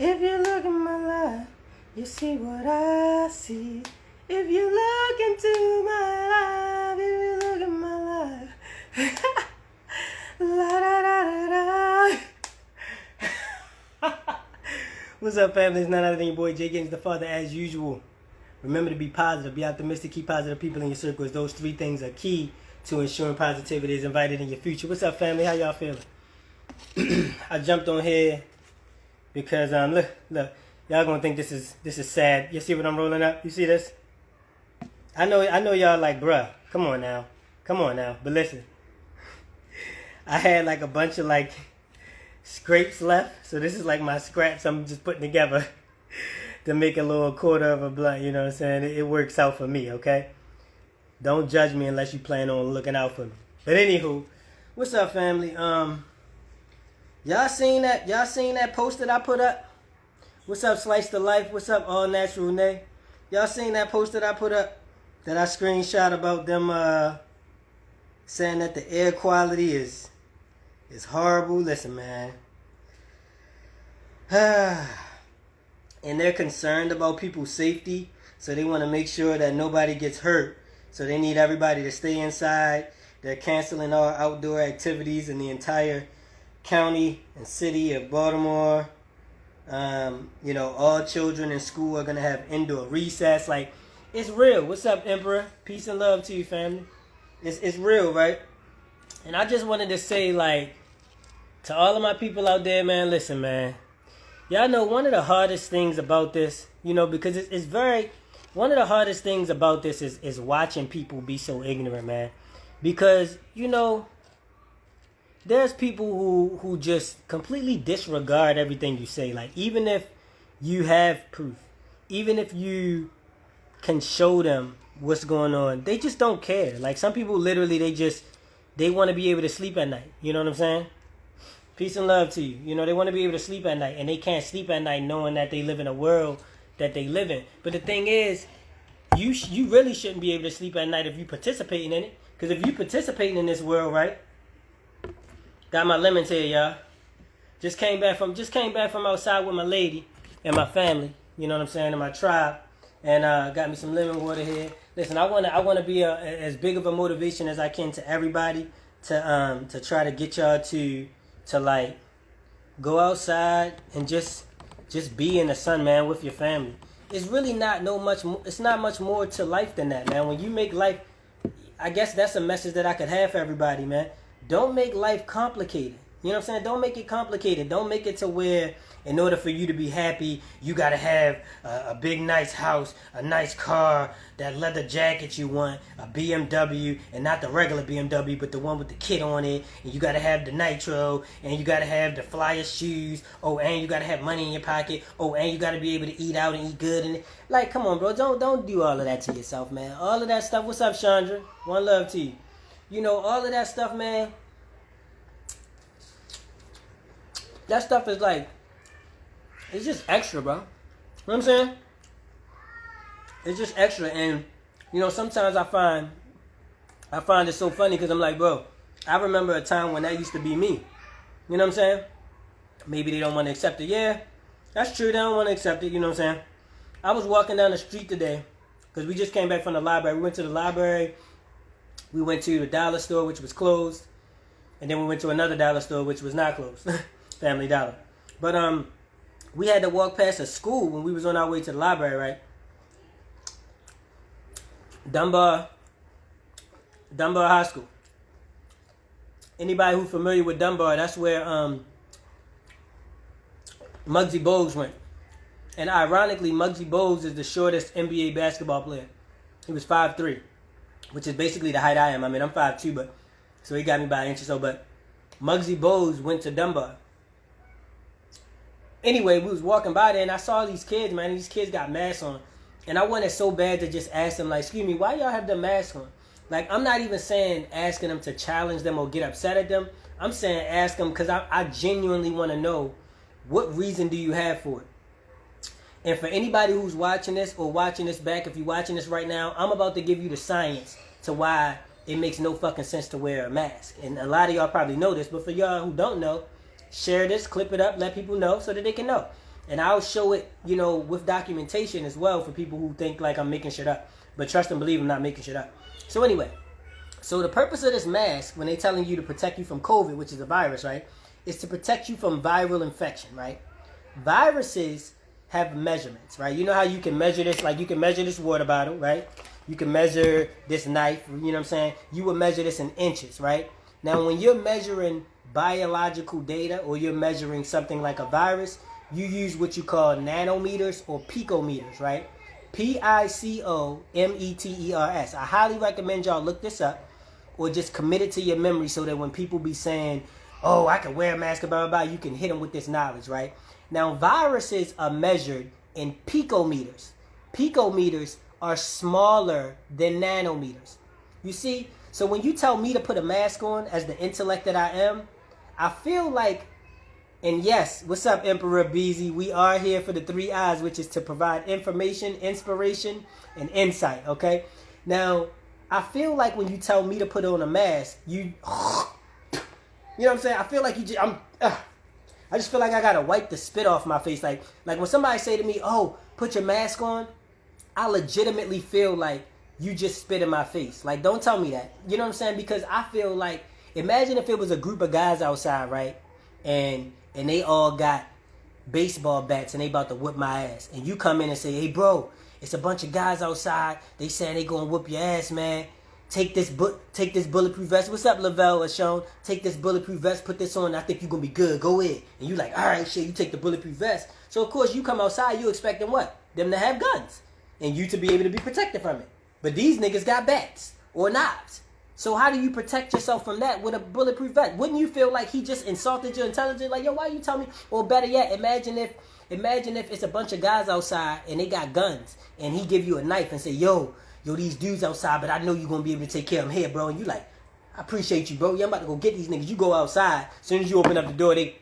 If you look at my life, you see what I see. If you look into my life, if you look at my life. La da da da da. What's up, family? It's none other than your boy Jay Gaines, the father, as usual. Remember to be positive, be optimistic, keep positive people in your circles. Those three things are key to ensuring positivity is invited in your future. What's up, family? How y'all feeling? I jumped on here because look, y'all gonna think this is sad. You see what I'm rolling up? You see this? I know y'all like, bruh, come on now. But listen, I had like a bunch of like scrapes left, so this is like my scraps I'm just putting together to make a little quarter of a blunt. You know what I'm saying? It works out for me, okay? Don't judge me unless you plan on looking out for me. But anywho, what's up, family? Y'all seen that post that I put up? What's up, Slice the Life? What's up, All Natural Nay? Y'all seen that post that I put up? That I screenshot about them saying that the air quality is horrible. Listen, man. And they're concerned about people's safety, so they want to make sure that nobody gets hurt. So they need everybody to stay inside. They're canceling all outdoor activities in the entire county and city of Baltimore. All children in school are going to have indoor recess. Like, it's real. What's up, Emperor? Peace and love to you, family. It's real, right? And I just wanted to say, like, to all of my people out there, man, listen, man. Y'all know one of the hardest things about this, because it's very... One of the hardest things about this is watching people be so ignorant, man. Because, there's people who just completely disregard everything you say. Like, even if you have proof, even if you can show them what's going on, they just don't care. Like, some people literally, they want to be able to sleep at night. You know what I'm saying? Peace and love to you. They want to be able to sleep at night, and they can't sleep at night knowing that they live in a world that they live in. But the thing is, you really shouldn't be able to sleep at night if you're participating in it. Because if you're participating in this world, right? Got my lemons here, y'all. Just came back from outside with my lady and my family. You know what I'm saying? And my tribe. And got me some lemon water here. Listen, I wanna be as big of a motivation as I can to everybody to try to get y'all to like go outside and just be in the sun, man, with your family. It's really not it's not much more to life than that, man. When you make life, I guess that's a message that I could have for everybody, man. Don't make life complicated. You know what I'm saying? Don't make it complicated. Don't make it to where in order for you to be happy, you got to have a big, nice house, a nice car, that leather jacket you want, a BMW, and not the regular BMW, but the one with the kit on it. And you got to have the nitro, and you got to have the flyer shoes. Oh, and you got to have money in your pocket. Oh, and you got to be able to eat out and eat good. And like, come on, bro. Don't do all of that to yourself, man. All of that stuff. What's up, Chandra? One love to you. All of that stuff, man. That stuff is like, it's just extra, bro. You know what I'm saying? It's just extra. And, sometimes I find it so funny because I'm like, bro, I remember a time when that used to be me. You know what I'm saying? Maybe they don't want to accept it. Yeah, that's true. They don't want to accept it. You know what I'm saying? I was walking down the street today because we just came back from the library. We went to the library. We went to the dollar store, which was closed. And then we went to another dollar store, which was not closed. Family Dollar. But we had to walk past a school when we was on our way to the library, right? Dunbar High School. Anybody who's familiar with Dunbar, that's where Muggsy Bogues went. And ironically, Muggsy Bogues is the shortest NBA basketball player. He was 5'3", which is basically the height I am. I mean, I'm 5'2", but so he got me by an inch or so. But Muggsy Bogues went to Dunbar. Anyway, we was walking by there, and I saw these kids, man. These kids got masks on. And I wanted so bad to just ask them, like, excuse me, why y'all have the mask on? Like, I'm not even saying asking them to challenge them or get upset at them. I'm saying ask them because I genuinely want to know what reason do you have for it. And for anybody who's watching this or watching this back, if you're watching this right now, I'm about to give you the science to why it makes no fucking sense to wear a mask. And a lot of y'all probably know this, but for y'all who don't know, share this, clip it up, let people know so that they can know. And I'll show it, with documentation as well for people who think like I'm making shit up. But trust and believe I'm not making shit up. So anyway, so the purpose of this mask, when they're telling you to protect you from COVID, which is a virus, right, is to protect you from viral infection, right? Viruses have measurements, right? You know how you can measure this? Like you can measure this water bottle, right? You can measure this knife, you know what I'm saying? You would measure this in inches, right? Now, when you're measuring biological data or you're measuring something like a virus, you use what you call nanometers or picometers, right? Picometers. I highly recommend y'all look this up or just commit it to your memory so that when people be saying, oh, I can wear a mask, blah, blah, blah, you can hit them with this knowledge, right? Now, viruses are measured in picometers. Picometers are smaller than nanometers. You see? So when you tell me to put a mask on as the intellect that I am, I feel like, and yes, what's up, Emperor Beezy? We are here for the 3 I's, which is to provide information, inspiration, and insight, okay? Now, I feel like when you tell me to put on a mask, you know what I'm saying? I feel like I just feel like I gotta wipe the spit off my face. Like when somebody say to me, oh, put your mask on, I legitimately feel like you just spit in my face. Like, don't tell me that. You know what I'm saying? Because I feel like, imagine if it was a group of guys outside, right? And they all got baseball bats and they about to whip my ass. And you come in and say, hey, bro, it's a bunch of guys outside. They saying they gonna whoop your ass, man. Take this bulletproof vest. What's up, Lavelle or Sean? Take this bulletproof vest, put this on. I think you're gonna be good. Go in. And you like, all right, shit, you take the bulletproof vest. So, of course, you come outside, you expecting what? Them to have guns. And you to be able to be protected from it. But these niggas got bats or knives. So how do you protect yourself from that with a bulletproof vest? Wouldn't you feel like he just insulted your intelligence? Like, yo, why you tell me? Or better yet, imagine if it's a bunch of guys outside and they got guns and he give you a knife and say, yo, these dudes outside, but I know you're going to be able to take care of them here, bro. And you like, I appreciate you, bro. Yeah, I'm about to go get these niggas. You go outside. As soon as you open up the door, they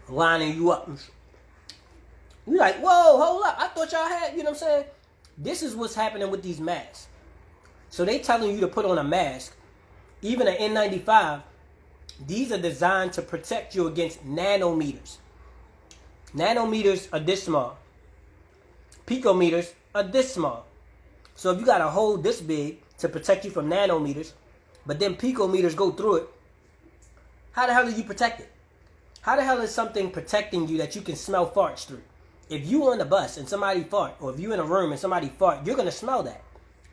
lining you up. You like, whoa, hold up. I thought y'all had, you know what I'm saying? This is what's happening with these masks. So they telling you to put on a mask, even an N95. These are designed to protect you against nanometers. Nanometers are this small. Picometers are this small. So if you got a hole this big to protect you from nanometers, but then picometers go through it, how the hell are you protected? How the hell is something protecting you that you can smell farts through? If you on the bus and somebody fart, or if you in a room and somebody fart, you're going to smell that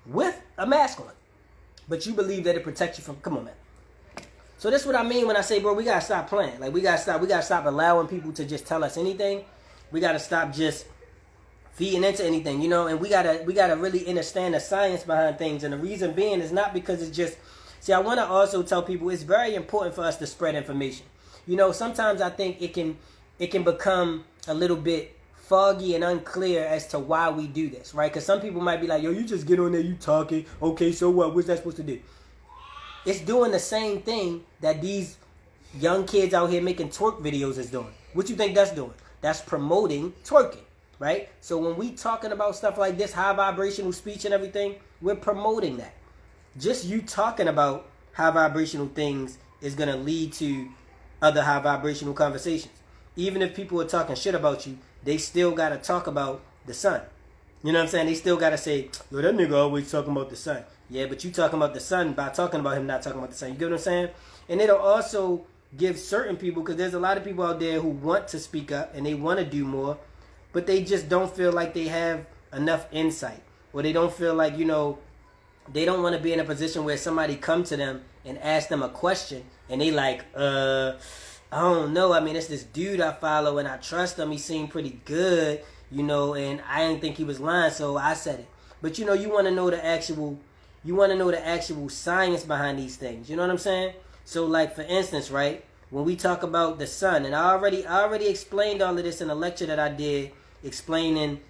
with a mask on. But you believe that it protects you from, come on, man. So that's what I mean when I say, bro, we got to stop playing. Like, we got to stop allowing people to just tell us anything. We got to stop just feeding into anything, and we got to really understand the science behind things. And the reason being is not because it's just, see, I want to also tell people it's very important for us to spread information. Sometimes I think it can become a little bit foggy and unclear as to why we do this, right? Because some people might be like, yo, you just get on there, you talking. Okay, so what? What's that supposed to do? It's doing the same thing that these young kids out here making twerk videos is doing. What you think that's doing? That's promoting twerking, right? So when we talking about stuff like this, high vibrational speech and everything, we're promoting that. Just you talking about high vibrational things is going to lead to other high vibrational conversations. Even if people are talking shit about you, they still got to talk about the sun. You know what I'm saying? They still got to say, yo, that nigga always talking about the sun. Yeah, but you talking about the sun by talking about him not talking about the sun. You get what I'm saying? And it'll also give certain people, because there's a lot of people out there who want to speak up and they want to do more, but they just don't feel like they have enough insight. Or they don't feel like, they don't want to be in a position where somebody come to them and ask them a question and they like, I don't know. I mean, it's this dude I follow and I trust him. He seemed pretty good, and I didn't think he was lying, so I said it. But you want to know the actual science behind these things. You know what I'm saying? So like for instance, right, when we talk about the sun, and I already explained all of this in a lecture that I did explaining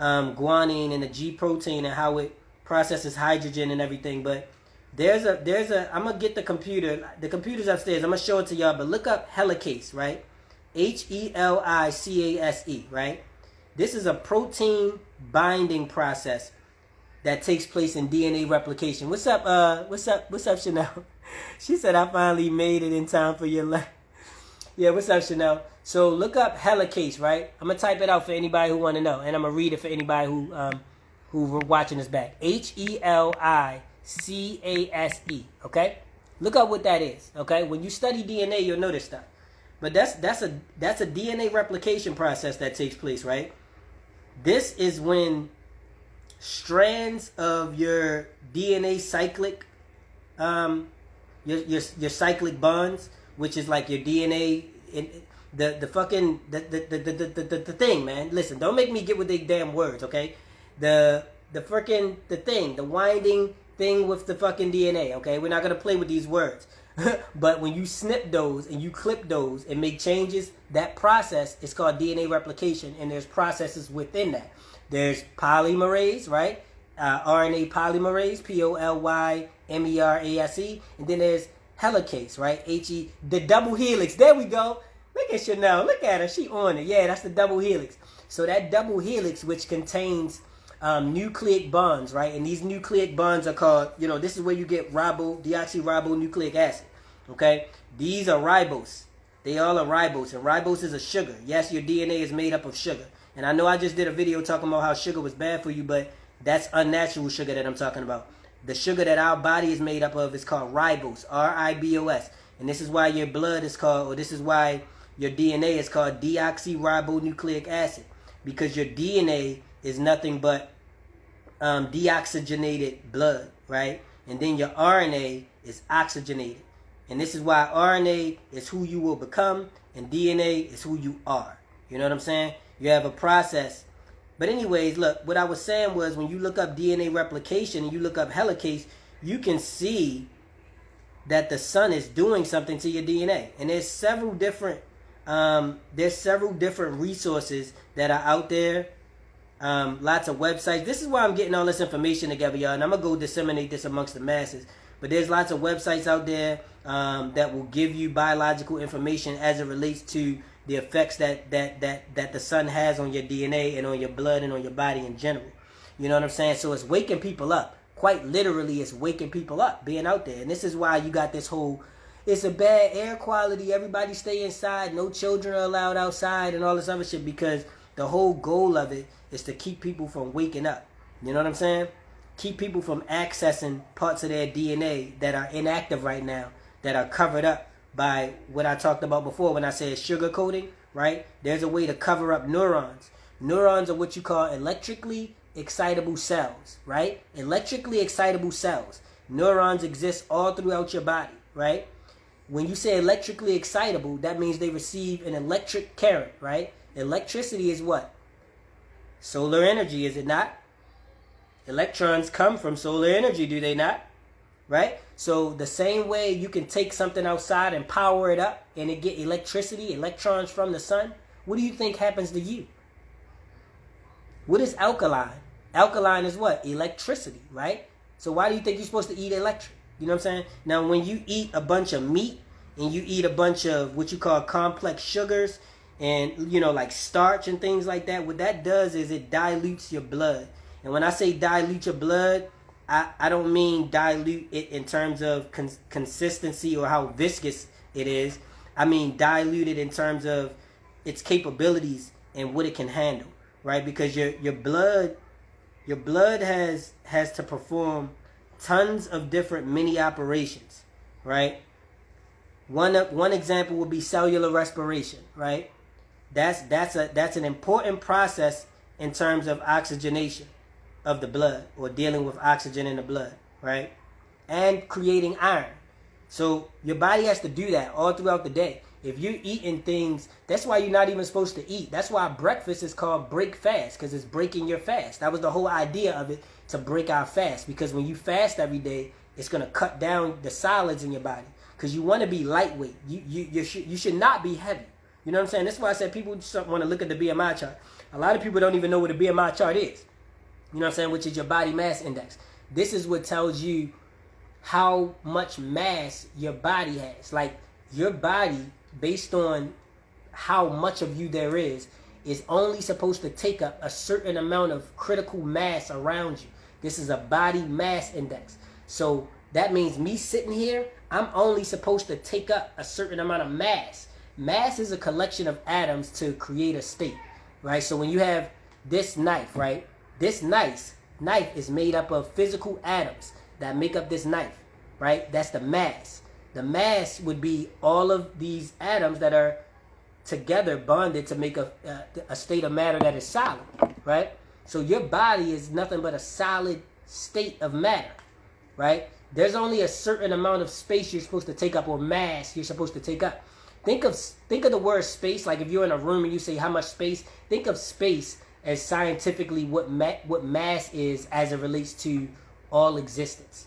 guanine and the G protein and how it processes hydrogen and everything, but There's a, I'm going to get the computer's upstairs, I'm going to show it to y'all, but look up helicase, right? HELICASE, right? This is a protein binding process that takes place in DNA replication. What's up, Chanel? She said, I finally made it in time for your life. Yeah, what's up, Chanel? So look up helicase, right? I'm gonna type it out for anybody who want to know, and I'm gonna read it for anybody who watching this back. HELICASE. Okay, look up what that is. Okay, when you study DNA, you'll know this stuff. But that's a DNA replication process that takes place, right? This is when strands of your DNA cyclic, your cyclic bonds, which is like your DNA, the thing, man. Listen, don't make me get with the damn words, okay? The winding thing with the fucking DNA, okay? We're not gonna play with these words. But when you snip those and you clip those and make changes, that process is called DNA replication, and there's processes within that. There's polymerase, right? RNA polymerase, POLYMERASE, and then there's helicase, right? The double helix. There we go. Look at Chanel. Look at her. She on it. Yeah, that's the double helix. So that double helix, which contains nucleic bonds, right? And these nucleic bonds are called, this is where you get deoxyribonucleic acid, okay? These are ribose. They all are ribose, and ribose is a sugar. Yes, your DNA is made up of sugar. And I know I just did a video talking about how sugar was bad for you, but that's unnatural sugar that I'm talking about. The sugar that our body is made up of is called ribose, RIBOS. And this is why your blood is called, or this is why your DNA is called deoxyribonucleic acid. Because your DNA is nothing but deoxygenated blood, right? And then your RNA is oxygenated. And this is why RNA is who you will become, and DNA is who you are. You know what I'm saying? You have a process. But anyways, look, what I was saying was when you look up DNA replication and you look up helicase, you can see that the sun is doing something to your DNA. And there's several different resources that are out there. Lots of websites. This is why I'm getting all this information together, y'all. And I'm going to go disseminate this amongst the masses. But there's lots of websites out there that will give you biological information as it relates to the effects that the sun has on your DNA and on your blood and on your body in general. You know what I'm saying? So it's waking people up. Quite literally, it's waking people up, being out there. And this is why you got this whole, it's a bad air quality, everybody stay inside, no children are allowed outside and all this other shit, because the whole goal of it is to keep people from waking up. You know what I'm saying? Keep people from accessing parts of their DNA that are inactive right now, that are covered up by what I talked about before when I said sugar coating, right? There's a way to cover up neurons. Neurons are what you call electrically excitable cells, right? Electrically excitable cells. Neurons exist all throughout your body, right? When you say electrically excitable, that means they receive an electric current, right? Electricity is what? Solar energy, is it not? Electrons come from solar energy, do they not? Right? So the same way you can take something outside and power it up and it get electricity, electrons from the sun, what do you think happens to you? What is alkaline? Alkaline is what? Electricity, right? So why do you think you're supposed to eat electric? You know what I'm saying? Now when you eat a bunch of meat and you eat a bunch of what you call complex sugars and, like starch and things like that, what that does is it dilutes your blood. And when I say dilute your blood, I don't mean dilute it in terms of consistency or how viscous it is. I mean dilute it in terms of its capabilities and what it can handle, right? Because your blood has to perform tons of different mini operations, right? One example would be cellular respiration, right? That's an important process in terms of oxygenation of the blood, or dealing with oxygen in the blood, right? And creating iron. So your body has to do that all throughout the day. If you're eating things, that's why you're not even supposed to eat. That's why breakfast is called break fast, because it's breaking your fast. That was the whole idea of it, to break our fast. Because when you fast every day, it's going to cut down the solids in your body. Because you want to be lightweight. You should not be heavy. You know what I'm saying? That's why I said people just want to look at the BMI chart. A lot of people don't even know what a BMI chart is. You know what I'm saying? Which is your body mass index. This is what tells you how much mass your body has. Like, your body, based on how much of you there is only supposed to take up a certain amount of critical mass around you. This is a body mass index. So that means me sitting here, I'm only supposed to take up a certain amount of mass. Mass is a collection of atoms to create a state, right? So when you have this knife, right? This knife is made up of physical atoms that make up this knife, right? That's the mass. The mass would be all of these atoms that are together bonded to make a state of matter that is solid, right? So your body is nothing but a solid state of matter, right? There's only a certain amount of space you're supposed to take up, or mass you're supposed to take up. Think of the word space, like if you're in a room and you say how much space, think of space as scientifically what mass is as it relates to all existence.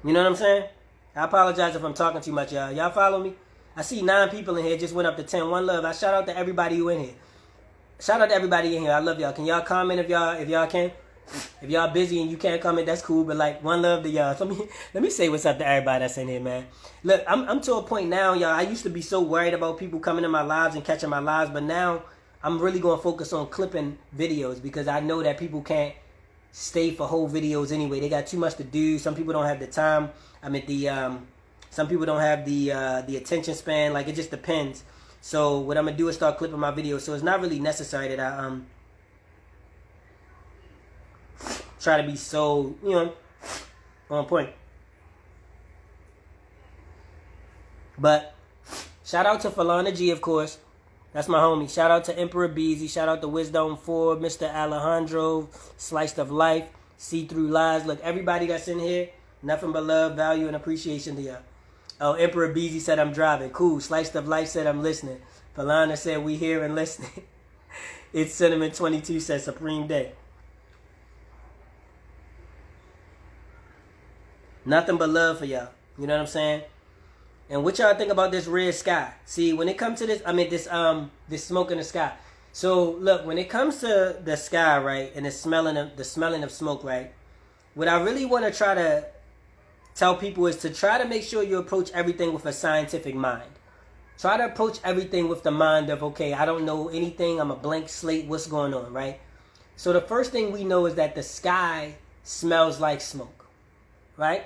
You know what I'm saying? I apologize if I'm talking too much, y'all. Y'all follow me? I see 9 people in here, just went up to 10. One love. I shout out to everybody who in here. Shout out to everybody in here. I love y'all. Can y'all comment if y'all can? If y'all busy and you can't comment, that's cool. But like, one love to y'all. Let me say what's up to everybody that's in here, man. Look, I'm to a point now, y'all. I used to be so worried about people coming in my lives and catching my lives, but now I'm really going to focus on clipping videos because I know that people can't stay for whole videos anyway. They got too much to do. Some people don't have the time. Some people don't have the attention span. Like, it just depends. So what I'm gonna do is start clipping my videos. So it's not really necessary that I try to be so, on point. But shout out to Falana G, of course. That's my homie. Shout out to Emperor Beezy. Shout out to Wisdom 4, Mr. Alejandro, Sliced of Life, See Through Lies. Look, everybody that's in here, nothing but love, value, and appreciation to y'all. Oh, Emperor Beezy said I'm driving. Cool. Sliced of Life said I'm listening. Falana said we here and listening. It's Cinnamon 22 said Supreme Day. Nothing but love for y'all. You know what I'm saying? And what y'all think about this red sky? See, when it comes to this, this smoke in the sky. So look, when it comes to the sky, right, and the smelling of smoke, right, what I really want to try to tell people is to try to make sure you approach everything with a scientific mind. Try to approach everything with the mind of, okay, I don't know anything, I'm a blank slate, what's going on, right? So the first thing we know is that the sky smells like smoke, right?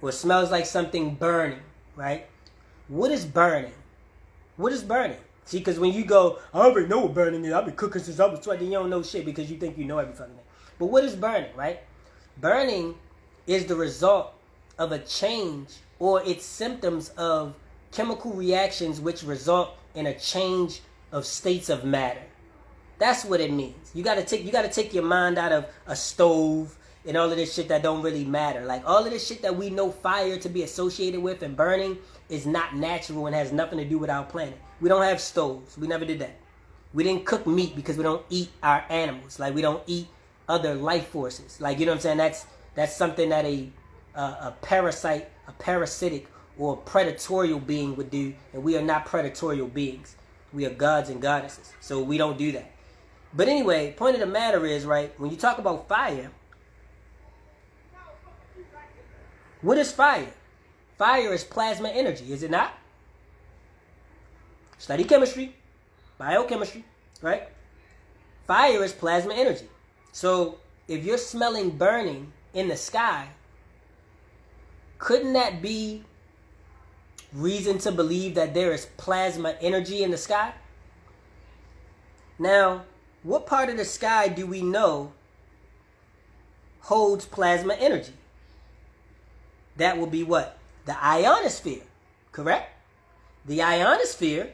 Or smells like something burning, right? What is burning? What is burning? See, because when you go, I already know what burning is, I've been cooking since I was 20, you don't know shit because you think you know every fucking thing. But what is burning, right? Burning is the result of a change or its symptoms of chemical reactions which result in a change of states of matter. That's what it means. You gotta take your mind out of a stove and all of this shit that don't really matter. Like, all of this shit that we know fire to be associated with and burning is not natural and has nothing to do with our planet. We don't have stoves. We never did that. We didn't cook meat because we don't eat our animals. Like, we don't eat other life forces. Like, you know what I'm saying? That's something that a parasite, a parasitic, or a predatorial being would do, and we are not predatorial beings. We are gods and goddesses, so we don't do that. But anyway, point of the matter is, right, when you talk about fire, what is fire? Fire is plasma energy, is it not? Study chemistry, biochemistry, right? Fire is plasma energy. So if you're smelling burning in the sky, couldn't that be reason to believe that there is plasma energy in the sky? Now, what part of the sky do we know holds plasma energy? That will be what? The ionosphere, correct? The ionosphere,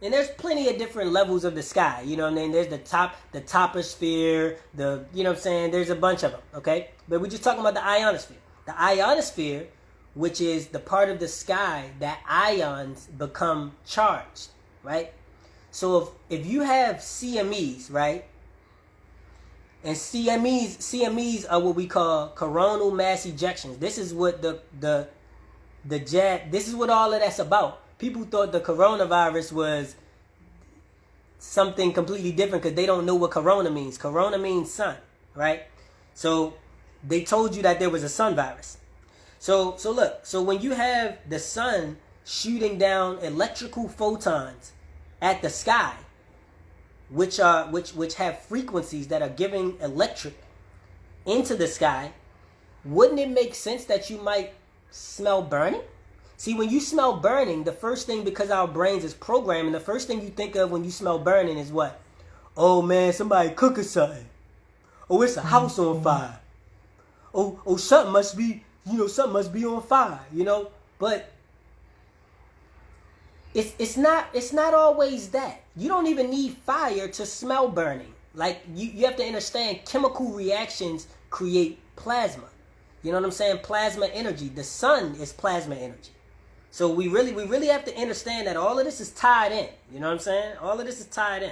and there's plenty of different levels of the sky, you know what I mean? There's the toposphere, you know what I'm saying? There's a bunch of them, okay? But we're just talking about the ionosphere. The ionosphere, which is the part of the sky that ions become charged, right? So if you have CMEs, right? And CMEs are what we call coronal mass ejections. This is what this is what all of that's about. People thought the coronavirus was something completely different because they don't know what corona means. Corona means sun, right? So they told you that there was a sun virus. So look, so when you have the sun shooting down electrical photons at the sky, which have frequencies that are giving electric into the sky, wouldn't it make sense that you might Smell burning? See, when you smell burning, the first thing, because our brains is programming, the first thing you think of when you smell burning is what? Oh man, somebody cooking something. Oh, it's a house on fire. Oh, something must be, something must be on fire, But it's not always that. You don't even need fire to smell burning. Like you have to understand, chemical reactions create plasma. You know what I'm saying? Plasma energy. The sun is plasma energy. So we really have to understand that all of this is tied in. You know what I'm saying? All of this is tied in.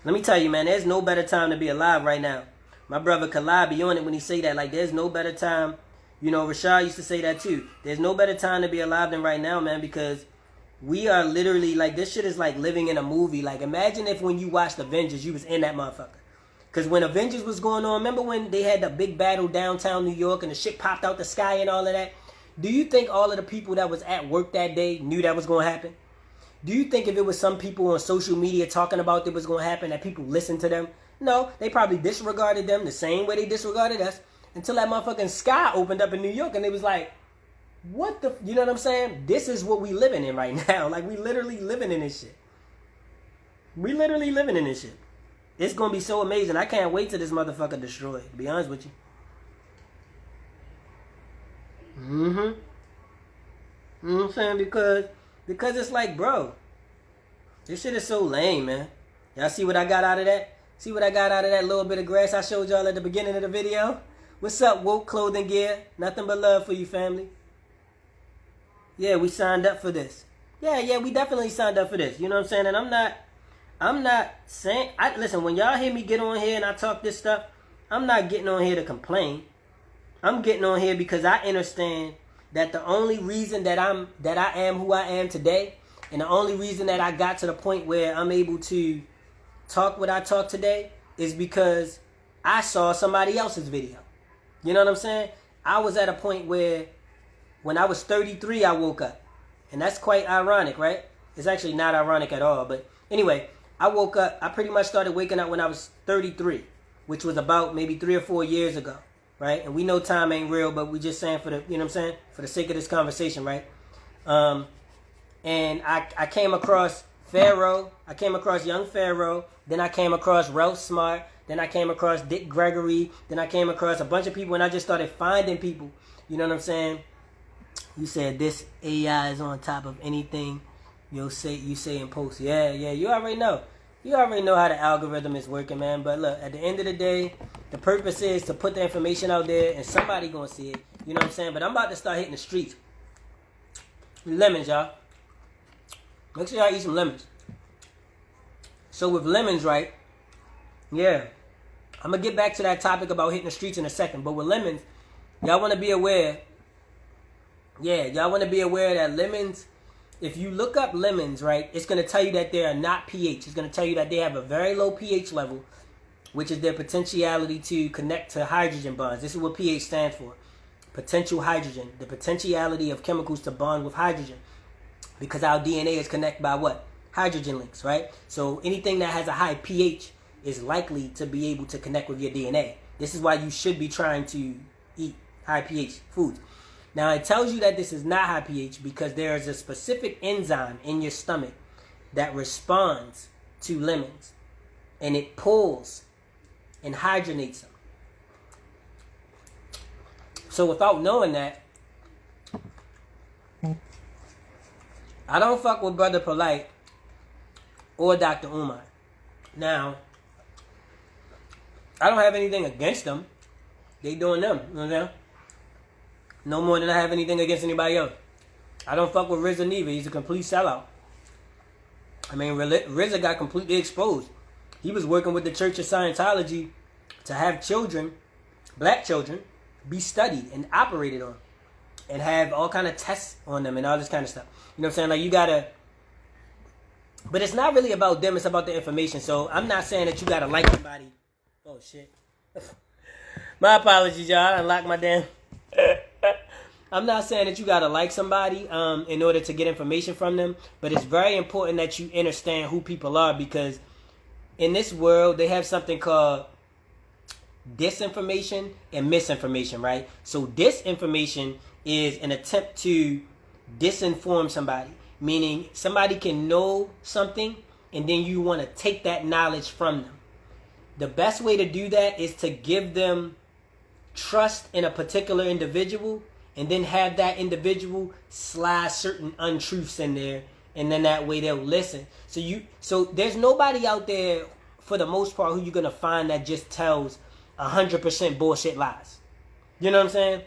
Let me tell you, man, there's no better time to be alive right now. My brother Kalab be on it when he say that. Like, there's no better time. Rashad used to say that too. There's no better time to be alive than right now, man, because we are literally, like, this shit is like living in a movie. Like, imagine if when you watched Avengers, you was in that motherfucker. Because when Avengers was going on, remember when they had the big battle downtown New York and the shit popped out the sky and all of that? Do you think all of the people that was at work that day knew that was going to happen? Do you think if it was some people on social media talking about that was going to happen, that people listened to them? No, they probably disregarded them the same way they disregarded us until that motherfucking sky opened up in New York and it was like, what the, you know what I'm saying? This is what we living in right now. Like, we literally living in this shit. We literally living in this shit. It's going to be so amazing. I can't wait till this motherfucker destroyed, to be honest with you. You know what I'm saying? Because it's like, bro, this shit is so lame, man. Y'all see what I got out of that? See what I got out of that little bit of grass I showed y'all at the beginning of the video? What's up, Woke Clothing Gear? Nothing but love for you, family. Yeah, we signed up for this. Yeah, we definitely signed up for this. You know what I'm saying? And I'm not saying, listen, when y'all hear me get on here and I talk this stuff, I'm not getting on here to complain. I'm getting on here because I understand that the only reason that I am who I am today, and the only reason that I got to the point where I'm able to talk what I talk today is because I saw somebody else's video. You know what I'm saying? I was at a point where when I was 33, I woke up. And that's quite ironic, right? It's actually not ironic at all. But anyway, I woke up. I pretty much started waking up when I was 33, which was about maybe 3 or 4 years ago, right? And we know time ain't real, but we just saying for the, you know what I'm saying? For the sake of this conversation, right? And I came across Pharaoh. I came across young Pharaoh. Then I came across Ralph Smart. Then I came across Dick Gregory. Then I came across a bunch of people, and I just started finding people. You know what I'm saying? You said this AI is on top of anything you say in posts. Yeah, you already know. You already know how the algorithm is working, man. But look, at the end of the day, the purpose is to put the information out there, and somebody gonna see it. You know what I'm saying? But I'm about to start hitting the streets. Lemons, y'all. Make sure y'all eat some lemons. So with lemons, right? Yeah. I'm going to get back to that topic about hitting the streets in a second. But with lemons, y'all want to be aware. Yeah, y'all want to be aware that lemons, if you look up lemons, right, it's going to tell you that they are not pH. It's going to tell you that they have a very low pH level, which is their potentiality to connect to hydrogen bonds. This is what pH stands for. Potential hydrogen. The potentiality of chemicals to bond with hydrogen. Because our DNA is connected by what? Hydrogen links, right? So anything that has a high pH is likely to be able to connect with your DNA. This is why you should be trying to eat high pH foods. Now, it tells you that this is not high pH because there is a specific enzyme in your stomach that responds to lemons. And it pulls and hydrogenates them. So without knowing that, I don't fuck with Brother Polite or Dr. Umar. Now, I don't have anything against them. They doing them. You know what I'm saying? No more than I have anything against anybody else. I don't fuck with RZA neither. He's a complete sellout. I mean, RZA got completely exposed. He was working with the Church of Scientology to have children, black children, be studied and operated on. And have all kind of tests on them and all this kind of stuff. You know what I'm saying? Like, you gotta... But it's not really about them. It's about the information. So, I'm not saying that you gotta like somebody. Oh, shit. My apologies, y'all. I unlocked my damn... I'm not saying that you gotta like somebody in order to get information from them. But it's very important that you understand who people are. Because in this world, they have something called disinformation and misinformation, right? So disinformation is an attempt to disinform somebody, meaning somebody can know something and then you want to take that knowledge from them. The best way to do that is to give them trust in a particular individual and then have that individual slide certain untruths in there, and then that way they'll listen. So there's nobody out there for the most part who you're gonna find that just tells 100% bullshit lies. You know what I'm saying?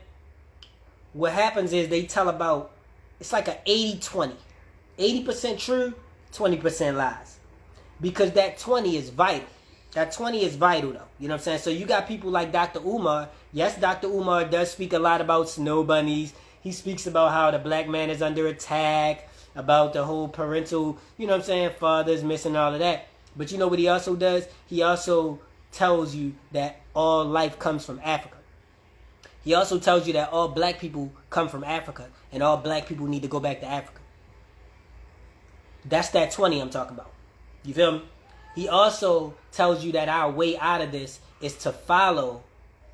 What happens is they tell about, it's like a 80-20. 80% true, 20% lies. Because that 20 is vital. That 20 is vital though. You know what I'm saying? So you got people like Dr. Umar. Yes, Dr. Umar does speak a lot about snow bunnies. He speaks about how the black man is under attack, about the whole parental, you know what I'm saying, fathers missing, all of that. But you know what he also does? He also tells you that all life comes from Africa. He also tells you that all black people come from Africa and all black people need to go back to Africa. That's that 20 I'm talking about. You feel me? He also tells you that our way out of this is to follow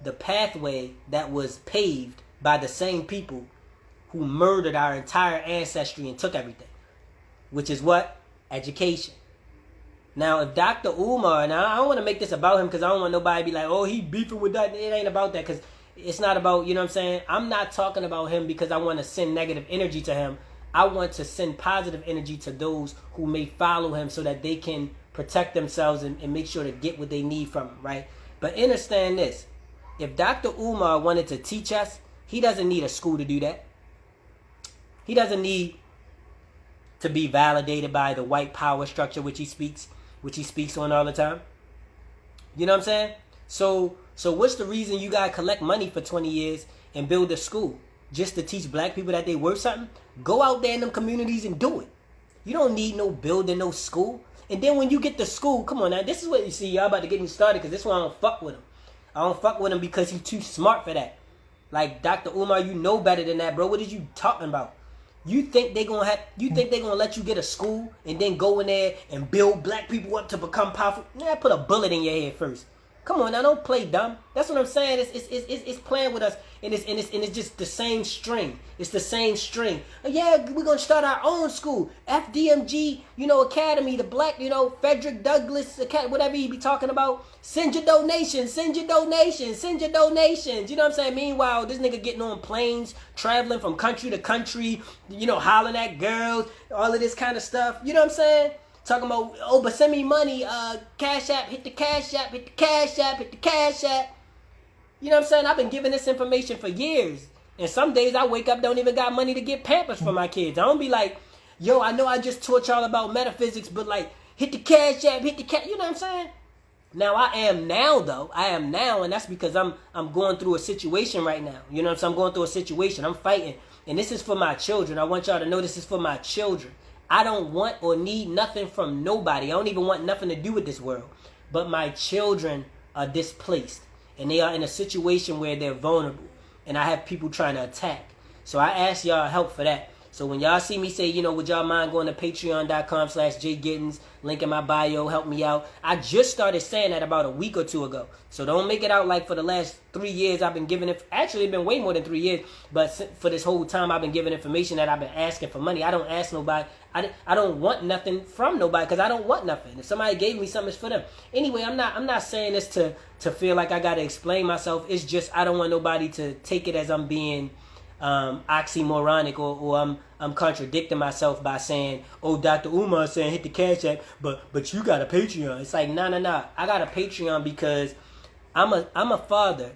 the pathway that was paved by the same people who murdered our entire ancestry and took everything. Which is what? Education. Now, if Dr. Umar, and I don't want to make this about him because I don't want nobody to be like, oh, he beefing with that. It ain't about that, because it's not about, you know what I'm saying? I'm not talking about him because I want to send negative energy to him. I want to send positive energy to those who may follow him so that they can protect themselves and make sure to get what they need from him, right? But understand this. If Dr. Umar wanted to teach us, he doesn't need a school to do that. He doesn't need to be validated by the white power structure which he speaks on all the time. You know what I'm saying? So what's the reason you gotta collect money for 20 years and build a school just to teach black people that they worth something? Go out there in them communities and do it. You don't need no building, no school. And then when you get to school, come on now, this is what you see, y'all about to get me started, because this is why I don't fuck with him. I don't fuck with him because he's too smart for that. Like, Dr. Umar, you know better than that, bro. What are you talking about? You think they gonna let you get a school and then go in there and build black people up to become powerful? Yeah, put a bullet in your head first. Come on now, don't play dumb. That's what I'm saying. It's playing with us, and it's just the same string. It's the same string. Yeah, we're gonna start our own school, FDMG, Academy, the Black, Frederick Douglass Academy, whatever he be talking about. Send your donations. Send your donations. Send your donations. You know what I'm saying? Meanwhile, this nigga getting on planes, traveling from country to country, hollering at girls, all of this kind of stuff. You know what I'm saying? Talking about, oh, but send me money, Cash App, hit the Cash App, hit the Cash App, hit the Cash App. You know what I'm saying? I've been giving this information for years. And some days I wake up, don't even got money to get Pampers for my kids. I don't be like, yo, I know I just taught y'all about metaphysics, but like, hit the Cash App, hit the Cash, you know what I'm saying? Now I am now, and that's because I'm going through a situation right now. You know what I'm saying? I'm going through a situation. I'm fighting. And this is for my children. I want y'all to know this is for my children. I don't want or need nothing from nobody. I don't even want nothing to do with this world. But my children are displaced. And they are in a situation where they're vulnerable. And I have people trying to attack. So I ask y'all help for that. So when y'all see me say, would y'all mind going to patreon.com/jgittens, link in my bio, help me out. I just started saying that about a week or two ago. So don't make it out like for the last 3 years I've been giving it. Actually, it's been way more than 3 years. But for this whole time I've been giving information that I've been asking for money. I don't ask nobody. I don't want nothing from nobody because I don't want nothing. If somebody gave me something, it's for them. Anyway, I'm not saying this to feel like I got to explain myself. It's just I don't want nobody to take it as I'm being oxymoronic or I'm contradicting myself by saying, oh, Dr. Umar saying hit the Cash App, but you got a Patreon. It's like, nah. I got a Patreon because I'm a father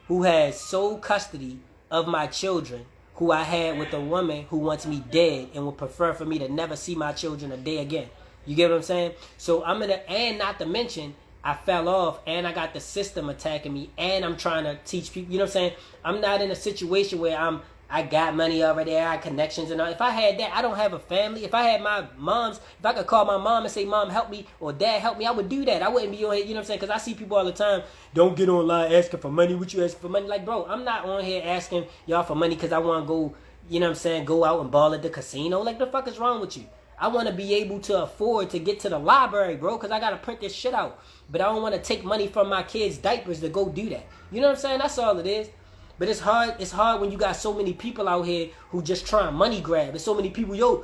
who has sole custody of my children, who I had with a woman who wants me dead and would prefer for me to never see my children a day again. You get what I'm saying? So and not to mention, I fell off and I got the system attacking me and I'm trying to teach people, you know what I'm saying? I'm not in a situation where I got money already, I got connections and all. If I had that, I don't have a family. If I had my mom's, if I could call my mom and say, Mom, help me, or Dad, help me, I would do that. I wouldn't be on here, you know what I'm saying? Because I see people all the time, don't get online asking for money. What you asking for money? Like, bro, I'm not on here asking y'all for money because I want to go, you know what I'm saying, go out and ball at the casino. Like, the fuck is wrong with you? I want to be able to afford to get to the library, bro, because I got to print this shit out. But I don't want to take money from my kids' diapers to go do that. You know what I'm saying? That's all it is. But it's hard. It's hard when you got so many people out here who just try and money grab. And so many people, yo,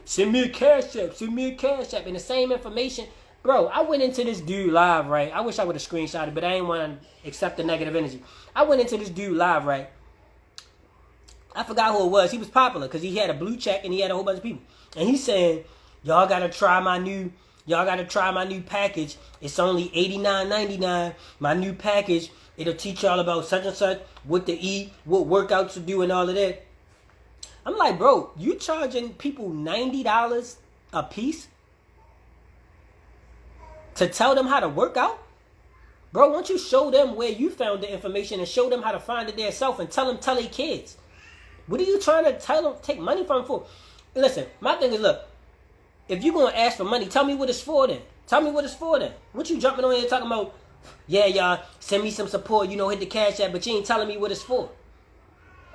send me a cash app, And the same information. Bro, I went into this dude live, right? I wish I would have screenshotted, but I ain't want to accept the negative energy. I went into this dude live, right? I forgot who it was. He was popular because he had a blue check and he had a whole bunch of people. And he's saying, y'all gotta try my new package. It's only $89.99. My new package. It'll teach y'all about such and such, what to eat, what workouts to do, and all of that. I'm like, bro, you charging people $90 a piece to tell them how to work out? Bro, why don't you show them where you found the information and show them how to find it themselves and tell their kids? What are you trying to tell them, take money from for? Listen, my thing is, look, if you're going to ask for money, tell me what it's for then. What you jumping on here talking about, yeah, y'all, send me some support, hit the cash app, but you ain't telling me what it's for.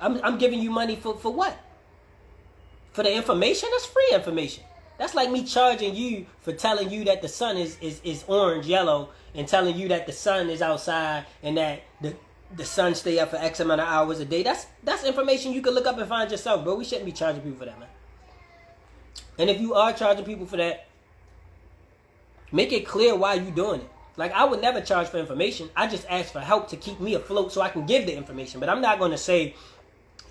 I'm giving you money for what? For the information? That's free information. That's like me charging you for telling you that the sun is orange, yellow, and telling you that the sun is outside and that the sun stay up for X amount of hours a day. That's information you can look up and find yourself, bro. We shouldn't be charging people for that, man. And if you are charging people for that, make it clear why you doing it. Like, I would never charge for information. I just ask for help to keep me afloat so I can give the information. But I'm not going to say,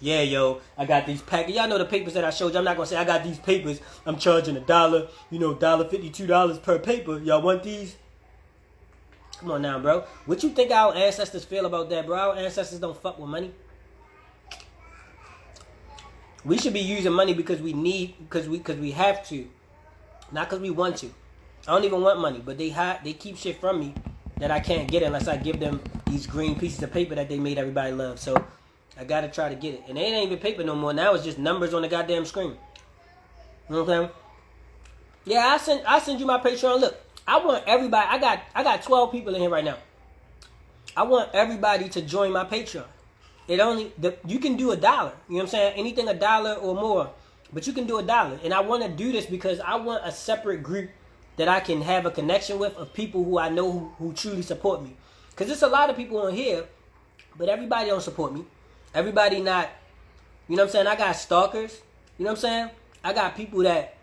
yeah, yo, I got these packages. Y'all know the papers that I showed you. I'm not going to say I got these papers. I'm charging $1, $52 per paper. Y'all want these? Come on now, bro. What you think our ancestors feel about that, bro? Our ancestors don't fuck with money. We should be using money because we have to, not because we want to. I don't even want money, but they keep shit from me that I can't get unless I give them these green pieces of paper that they made everybody love. So I gotta try to get it, and it ain't even paper no more. Now it's just numbers on the goddamn screen. You know what I'm saying? Yeah, I send you my Patreon. Look, I want everybody. I got 12 people in here right now. I want everybody to join my Patreon. You can do $1. You know what I'm saying? Anything $1 or more, but you can do $1. And I want to do this because I want a separate group that I can have a connection with of people who I know who truly support me. Because there's a lot of people on here, but everybody don't support me. Everybody not, you know what I'm saying? I got stalkers, you know what I'm saying? I got people that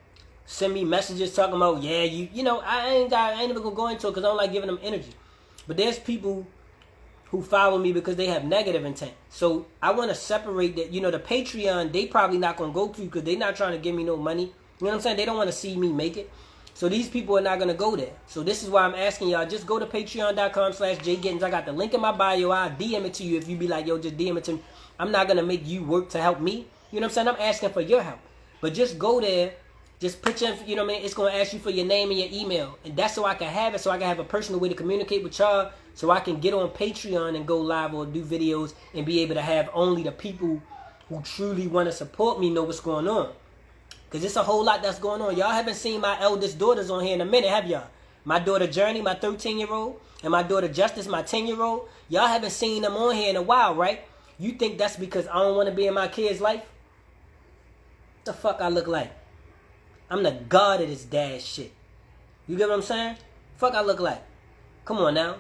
send me messages talking about, yeah, I ain't even gonna go into it because I don't like giving them energy. But there's people who follow me because they have negative intent. So I want to separate that. The Patreon, they probably not going to go through because they not trying to give me no money. You know what I'm saying? They don't want to see me make it. So these people are not going to go there. So this is why I'm asking y'all, just go to patreon.com/jgittens. I got the link in my bio. I'll DM it to you if you be like, yo, just DM it to me. I'm not going to make you work to help me. You know what I'm saying? I'm asking for your help. But just go there. Just put your, you know what I mean? It's going to ask you for your name and your email. And that's so I can have it, so I can have a personal way to communicate with y'all, so I can get on Patreon and go live or do videos and be able to have only the people who truly want to support me know what's going on. Because it's a whole lot that's going on. Y'all haven't seen my eldest daughters on here in a minute, have y'all? My daughter Journey, my 13-year-old, and my daughter Justice, my 10-year-old. Y'all haven't seen them on here in a while, right? You think that's because I don't want to be in my kid's life? What the fuck I look like? I'm the god of this dad shit. You get what I'm saying? Fuck I look like. Come on now.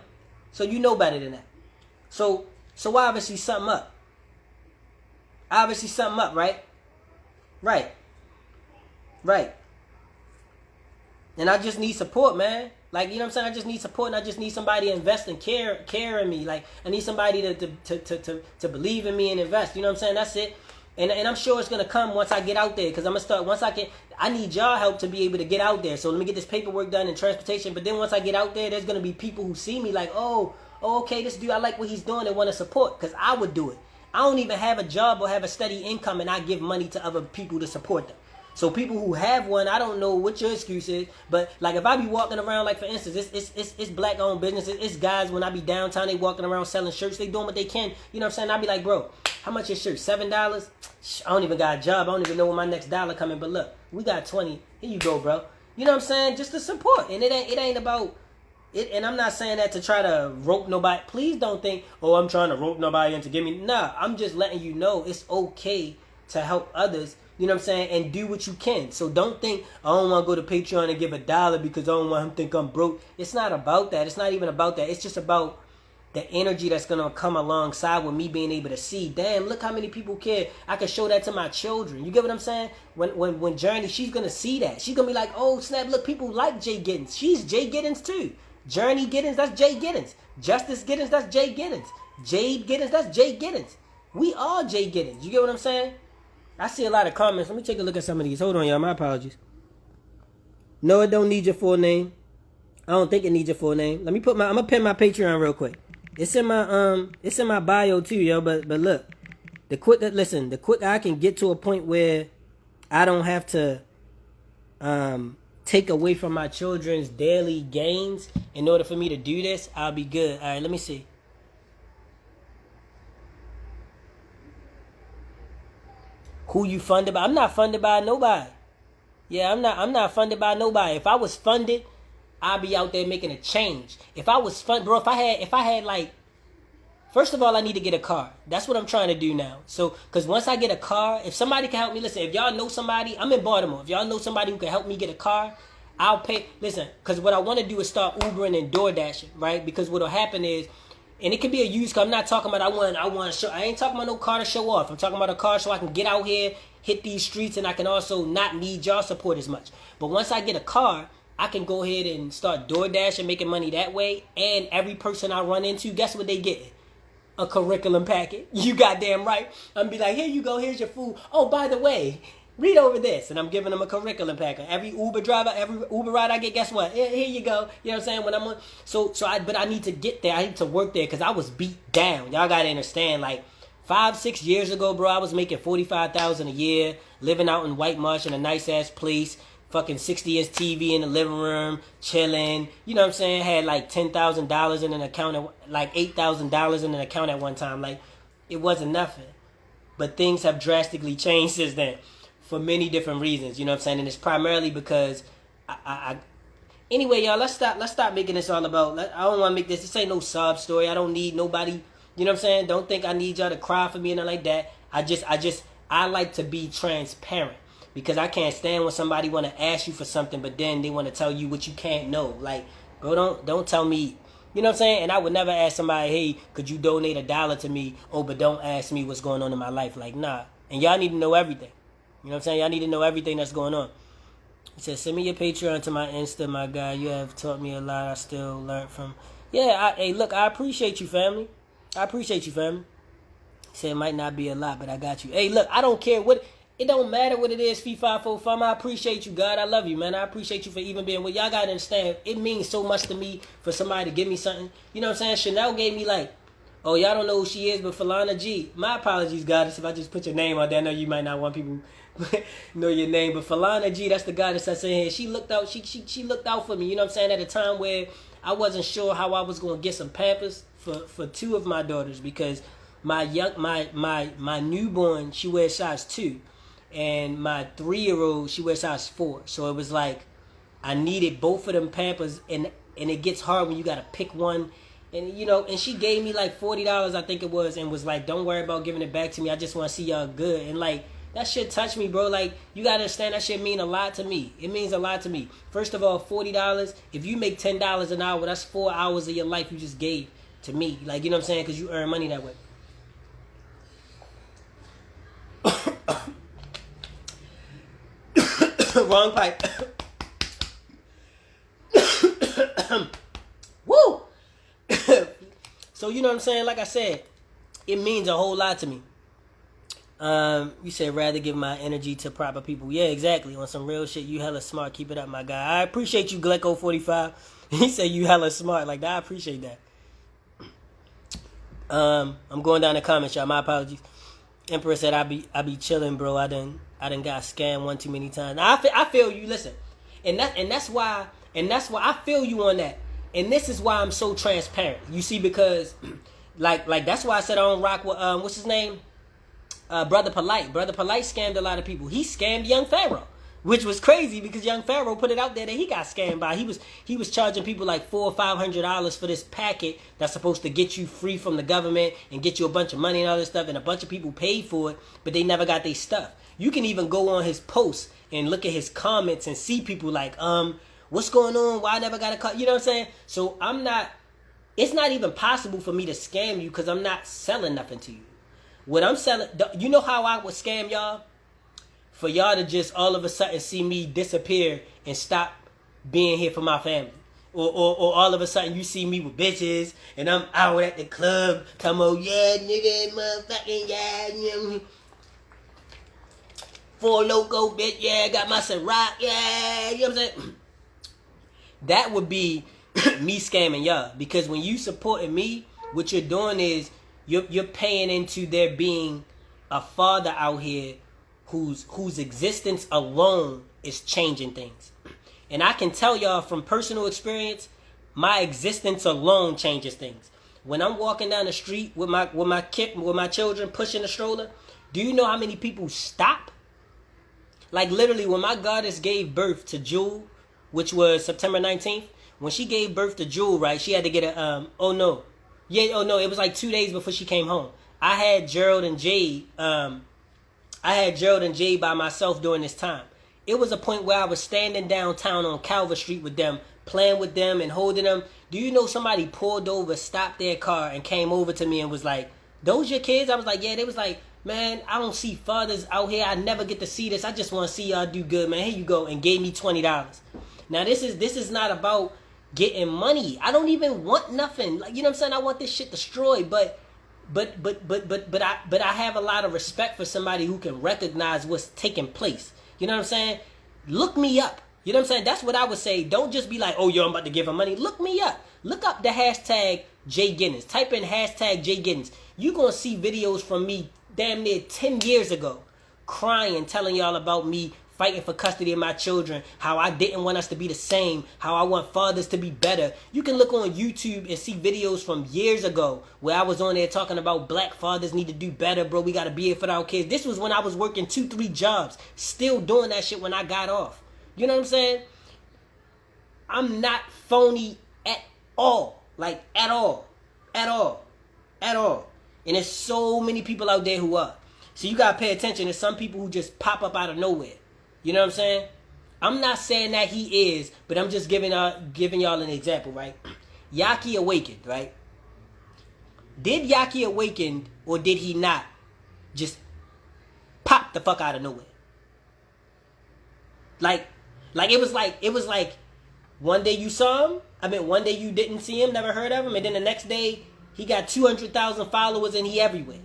So you know better than that. So obviously something up. Obviously something up, right? Right. And I just need support, man. Like, you know what I'm saying? I just need support, and I just need somebody to invest and care in me. Like, I need somebody to believe in me and invest. You know what I'm saying? That's it. And I'm sure it's going to come once I get out there, because I'm going to start, I need y'all help to be able to get out there. So let me get this paperwork done and transportation. But then once I get out there, there's going to be people who see me like, oh, okay, this dude, I like what he's doing and want to support, because I would do it. I don't even have a job or have a steady income, and I give money to other people to support them. So people who have one, I don't know what your excuse is, but like if I be walking around, like for instance, it's black owned business. It's guys when I be downtown, they walking around selling shirts. They doing what they can. You know what I'm saying? I be like, bro, how much is shirt? $7? I don't even got a job. I don't even know when my next dollar coming. But look, we got 20. Here you go, bro. You know what I'm saying? Just to support. And it ain't about it. And I'm not saying that to try to rope nobody. Please don't think, oh, I'm trying to rope nobody into give me. Nah, I'm just letting you know it's okay to help others, you know what I'm saying, and do what you can. So don't think, I don't want to go to Patreon and give $1 because I don't want him to think I'm broke. It's not about that. It's not even about that. It's just about the energy that's going to come alongside with me being able to see, damn, look how many people care. I can show that to my children. You get what I'm saying? When Journey, she's going to see that. She's going to be like, oh, snap, look, people like Jay Giddens. She's Jay Giddens too. Journey Giddens, that's Jay Giddens. Justice Giddens, that's Jay Giddens. Jade Giddens, that's Jay Giddens. We are Jay Giddens. You get what I'm saying? I see a lot of comments. Let me take a look at some of these. Hold on, y'all. My apologies. No, it don't need your full name. I don't think it needs your full name. I'm gonna pin my Patreon real quick. It's in my bio too, yo. But look, the quick I can get to a point where I don't have to take away from my children's daily gains in order for me to do this, I'll be good. All right, let me see. Who you funded by? I'm not funded by nobody. Yeah, I'm not funded by nobody. If I was funded, I'd be out there making a change. If I was funded, bro, if I had like, first of all, I need to get a car. That's what I'm trying to do now. So, because once I get a car, if somebody can help me, listen, if y'all know somebody, I'm in Baltimore. If y'all know somebody who can help me get a car, I'll pay. Listen, because what I want to do is start Ubering and DoorDashing, right? Because what'll happen is, and it could be a used car. I'm not talking about I want to show. I ain't talking about no car to show off. I'm talking about a car so I can get out here, hit these streets, and I can also not need y'all support as much. But once I get a car, I can go ahead and start DoorDash and making money that way. And every person I run into, guess what they get? A curriculum packet. You goddamn right. I'm gonna be like, here you go, here's your food. Oh, by the way, read over this. And I'm giving them a curriculum packet. Every Uber driver, every Uber ride I get, guess what? Here you go. You know what I'm saying? When I'm on, but I need to get there. I need to work there because I was beat down. Y'all gotta understand, like 5-6 years ago, bro, I was making $45,000 a year, living out in White Marsh in a nice ass place. Fucking 60-inch TV in the living room, chilling. You know what I'm saying? Had like $10,000 in an account, like $8,000 in an account at one time. Like, it wasn't nothing. But things have drastically changed since then for many different reasons. You know what I'm saying? And it's primarily because Anyway, y'all, let's stop making this all about. I don't want to make this. This ain't no sob story. I don't need nobody. You know what I'm saying? Don't think I need y'all to cry for me and nothing like that. I like to be transparent. Because I can't stand when somebody want to ask you for something, but then they want to tell you what you can't know. Like, bro, don't tell me. You know what I'm saying? And I would never ask somebody, hey, could you donate $1 to me? Oh, but don't ask me what's going on in my life. Like, nah. And y'all need to know everything. You know what I'm saying? Y'all need to know everything that's going on. He said, send me your Patreon to my Insta, my guy. You have taught me a lot. I still learn from. Yeah, hey, look, I appreciate you, family. I appreciate you, family. He said it might not be a lot, but I got you. Hey, look, I don't care what. It don't matter what it is, Fee 545. I appreciate you, God. I love you, man. I appreciate you for even being with y'all. Gotta understand, it means so much to me for somebody to give me something. You know what I'm saying? Chanel gave me like, oh, y'all don't know who she is, but Falana G. My apologies, goddess, if I just put your name out there. I know you might not want people know your name, but Falana G, that's the goddess that's in here. She looked out. She looked out for me. You know what I'm saying? At a time where I wasn't sure how I was gonna get some Pampers for two of my daughters because my newborn, she wears size 2. And my 3-year-old, she wears size 4. So it was like, I needed both of them Pampers, and it gets hard when you got to pick one. And, you know, and she gave me like $40, I think it was, and was like, don't worry about giving it back to me. I just want to see y'all good. And like, that shit touched me, bro. Like, you got to understand that shit mean a lot to me. It means a lot to me. First of all, $40, if you make $10 an hour, that's 4 hours of your life you just gave to me. Like, you know what I'm saying? Because you earn money that way. Wrong pipe. Woo! So, you know what I'm saying? Like I said, it means a whole lot to me. You said rather give my energy to proper people. Yeah, exactly. On some real shit, you hella smart. Keep it up, my guy. I appreciate you, Glecko45. He said you hella smart. Like that, I appreciate that. I'm going down the comments, y'all. My apologies. Emperor said I be chilling, bro. I done got scammed one too many times. Now, I feel you. Listen, and that's why I feel you on that. And this is why I'm so transparent. You see, because like that's why I said I don't rock with what's his name, Brother Polite. Brother Polite scammed a lot of people. He scammed Young Pharaoh. which was crazy because young Pharaoh put it out there that he got scammed by. He was charging people like $400 or $500 for this packet that's supposed to get you free from the government and get you a bunch of money and all this stuff, and a bunch of people paid for it, but they never got their stuff. You can even go on his posts and look at his comments and see people like, what's going on? Why I never got a call? You know what I'm saying? So it's not even possible for me to scam you because I'm not selling nothing to you. What I'm selling, you know how I would scam y'all? For y'all to just all of a sudden see me disappear and stop being here for my family. Or all of a sudden you see me with bitches and I'm out at the club talking about, yeah, nigga, motherfucking, yeah. Four Loco, bitch, yeah, got my Ciroc, yeah, you know what I'm saying? That would be me scamming y'all. Because when you supporting me, what you're doing is you're paying into there being a father out here whose existence alone is changing things. And I can tell y'all from personal experience, my existence alone changes things. When I'm walking down the street with my children pushing a stroller, do you know how many people stop? Like literally, when my goddess gave birth to Jewel, which was September 19th, when she gave birth to Jewel, right, she had to get a, it was like 2 days before she came home. I had Gerald and Jade by myself during this time. It was a point where I was standing downtown on Calvert Street with them, playing with them and holding them. Do you know somebody pulled over, stopped their car, and came over to me and was like, those your kids? I was like, yeah. They was like, man, I don't see fathers out here. I never get to see this. I just want to see y'all do good, man. Here you go. And gave me $20. Now, this is not about getting money. I don't even want nothing. Like, you know what I'm saying? I want this shit destroyed, but I have a lot of respect for somebody who can recognize what's taking place. You know what I'm saying? Look me up. You know what I'm saying? That's what I would say. Don't just be like, oh, yo, I'm about to give him money. Look me up. Look up the hashtag Jay Giddens. Type in hashtag Jay Giddens. You're going to see videos from me damn near 10 years ago crying, telling y'all about me fighting for custody of my children, how I didn't want us to be the same, how I want fathers to be better. You can look on YouTube and see videos from years ago where I was on there talking about black fathers need to do better, bro. We got to be here for our kids. This was when I was working 2-3 jobs, still doing that shit when I got off. You know what I'm saying? I'm not phony at all. Like, at all. At all. At all. And there's so many people out there who are. So you got to pay attention to some people who just pop up out of nowhere. You know what I'm saying? I'm not saying that he is, but I'm just giving y'all an example, right? Yaki awakened, right? Did Yaki awaken or did he not just pop the fuck out of nowhere? Like it was like one day you saw him, one day you didn't see him, never heard of him, and then the next day he got 200,000 followers and he everywhere.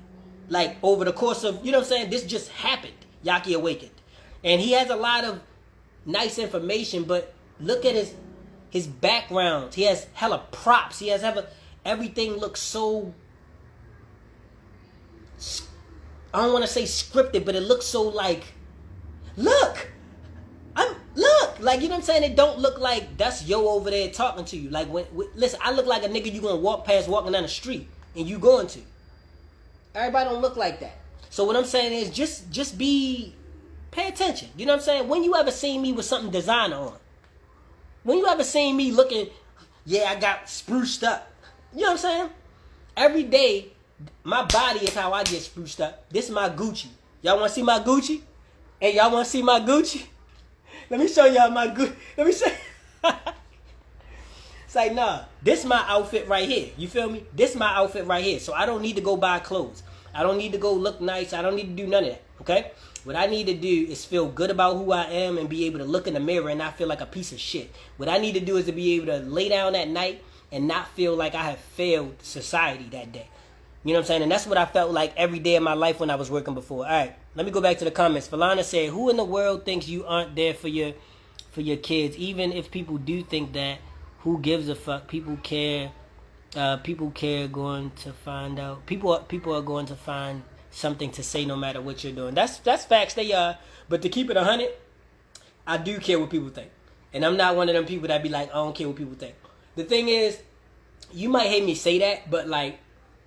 Like over the course of, you know what I'm saying? This just happened. Yaki awakened. And he has a lot of nice information, but look at his background. He has hella props. He has everything looks so, I don't want to say scripted, but it looks so like, look, like, you know what I'm saying? It don't look like that's yo over there talking to you. Like, listen, I look like a nigga you gonna walk past walking down the street, and you going to. Everybody don't look like that. So what I'm saying is just pay attention. You know what I'm saying? When you ever seen me with something designer on? When you ever seen me looking, yeah, I got spruced up. You know what I'm saying? Every day, my body is how I get spruced up. This is my Gucci. Y'all want to see my Gucci? Hey, y'all want to see my Gucci? Let me show y'all my Gucci. Let me show you. It's like, nah, this is my outfit right here. You feel me? This is my outfit right here. So I don't need to go buy clothes. I don't need to go look nice. I don't need to do none of that. Okay? What I need to do is feel good about who I am and be able to look in the mirror and not feel like a piece of shit. What I need to do is to be able to lay down at night and not feel like I have failed society that day. You know what I'm saying? And that's what I felt like every day of my life when I was working before. All right, let me go back to the comments. Falana said, who in the world thinks you aren't there for your kids? Even if people do think that, who gives a fuck? People care. People care going to find out. People are going to find something to say no matter what you're doing. That's facts. They are. But to keep it 100, I do care what people think. And I'm not one of them people that be like, I don't care what people think. The thing is, you might hate me say that, but like,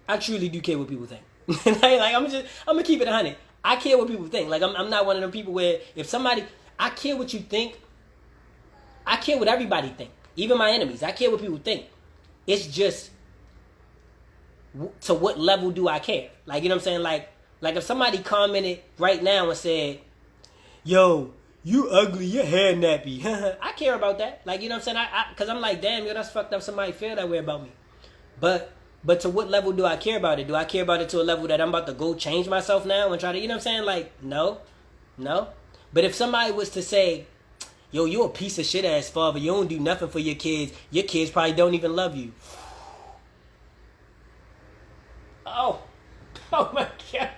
I truly do care what people think. like I'm gonna keep it 100. I care what people think. Like I'm not one of them people where if somebody, I care what you think. I care what everybody think. Even my enemies. I care what people think. It's just, to what level do I care? Like, you know what I'm saying? Like if somebody commented right now and said, yo, you ugly, your hair nappy. I care about that. Like, you know what I'm saying? Because I'm like, damn, yo, that's fucked up. Somebody feel that way about me. But to what level do I care about it? Do I care about it to a level that I'm about to go change myself now and try to, you know what I'm saying? Like, no. But if somebody was to say, yo, you a piece of shit ass father, you don't do nothing for your kids probably don't even love you. Oh my God.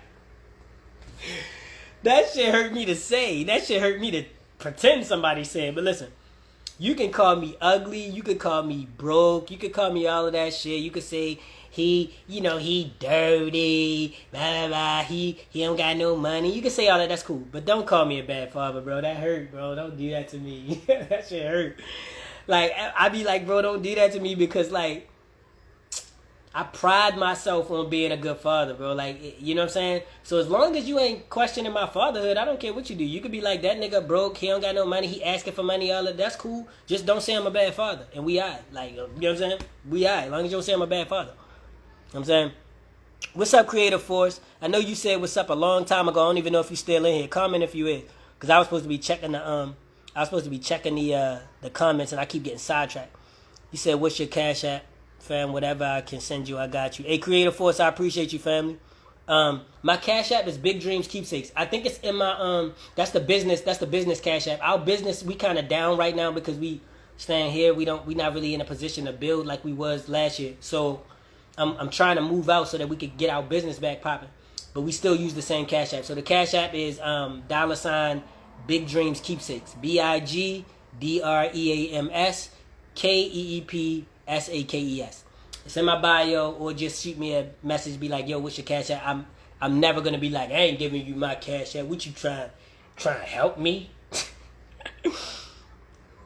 That shit hurt me to say. That shit hurt me to pretend somebody said. But listen, you can call me ugly. You can call me broke. You can call me all of that shit. You can say he dirty, blah, blah, blah. He don't got no money. You can say all that. That's cool. But don't call me a bad father, bro. That hurt, bro. Don't do that to me. That shit hurt. Like, I be like, bro, don't do that to me because, like, I pride myself on being a good father, bro. Like, you know what I'm saying? So as long as you ain't questioning my fatherhood, I don't care what you do. You could be like, that nigga broke, he don't got no money, he asking for money, all that. That's cool. Just don't say I'm a bad father. And we alright. Like, you know what I'm saying? We alright. As long as you don't say I'm a bad father. You know what I'm saying? What's up, Creative Force? I know you said what's up a long time ago. I don't even know if you still in here. Comment if you is. Because I was supposed to be checking the comments and I keep getting sidetracked. You said, what's your Cash App? Fam, whatever I can send you, I got you. Hey, Creative Force, I appreciate you, family. My Cash App is Big Dreams Keepsakes. I think it's in my that's the business Cash App. Our business, we kind of down right now because we stand here. We not really in a position to build like we was last year. So I'm trying to move out so that we could get our business back popping. But we still use the same Cash App. So the Cash App is $ Big Dreams Keepsakes. BigDreamsKeepsakes. It's in my bio, or just shoot me a message. Be like, yo, what's your Cash App? I'm never gonna be like, I ain't giving you my Cash App. What you trying to help me?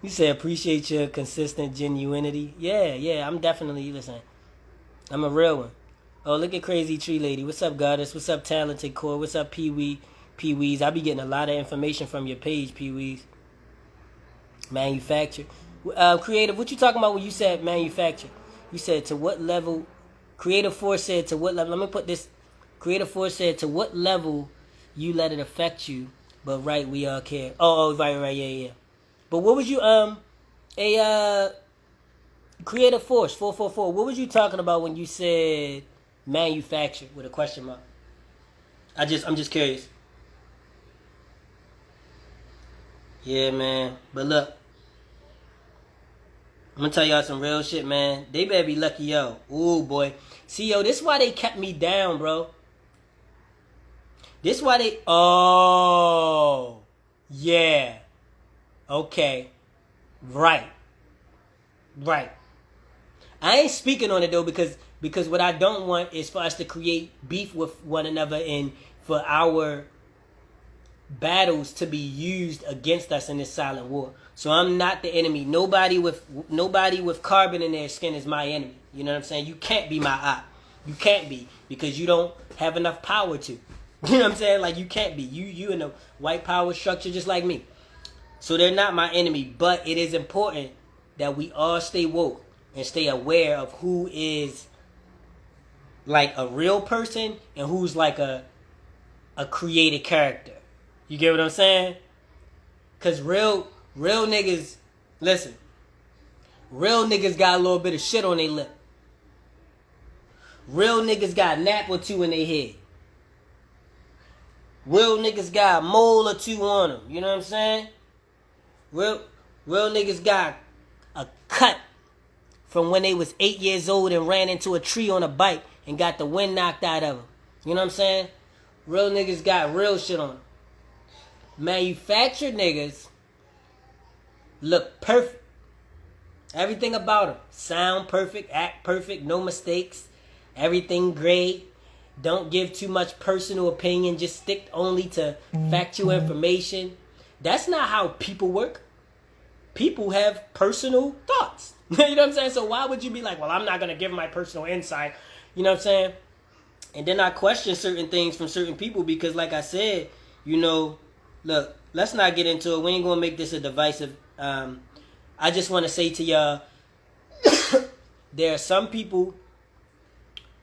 You say appreciate your consistent genuinity. Yeah. I'm definitely listen. I'm a real one. Oh, look at Crazy Tree Lady. What's up, Goddess? What's up, Talented Core? What's up, Pee-wees? I be getting a lot of information from your page, Pee-wees. Manufacture. Creative, what you talking about when you said manufacture? You said to what level? Creative Force said to what level? Let me put this. Creative Force said to what level you let it affect you, but right, we all care. Oh, right, yeah. But what was you Creative Force 444? What was you talking about when you said manufacture with a question mark? I'm just curious. Yeah, man. But look, I'm gonna tell y'all some real shit, man. They better be lucky, yo. Ooh, boy. See, yo, this is why they kept me down, bro. This is why they... Oh. Yeah. Okay. Right. I ain't speaking on it, though, because what I don't want is for us to create beef with one another and for our battles to be used against us in this silent war. So I'm not the enemy. Nobody with carbon in their skin is my enemy. You know what I'm saying? You can't be my op. You can't be, because you don't have enough power to. You know what I'm saying? Like, you can't be. You in a white power structure just like me. So they're not my enemy, but it is important that we all stay woke and stay aware of who is like a real person and who's like a created character. You get what I'm saying? Because real niggas, listen, real niggas got a little bit of shit on their lip. Real niggas got a nap or two in their head. Real niggas got a mole or two on them. You know what I'm saying? Real niggas got a cut from when they was 8 years old and ran into a tree on a bike and got the wind knocked out of them. You know what I'm saying? Real niggas got real shit on them. Manufactured niggas look perfect. Everything about them. Sound perfect, act perfect, no mistakes. Everything great. Don't give too much personal opinion. Just stick only to factual information. That's not how people work. People have personal thoughts. You know what I'm saying? So why would you be like, well, I'm not going to give my personal insight. You know what I'm saying? And then I question certain things from certain people because, like I said, you know, look, let's not get into it. We ain't gonna make this a divisive. I just want to say to y'all, there are some people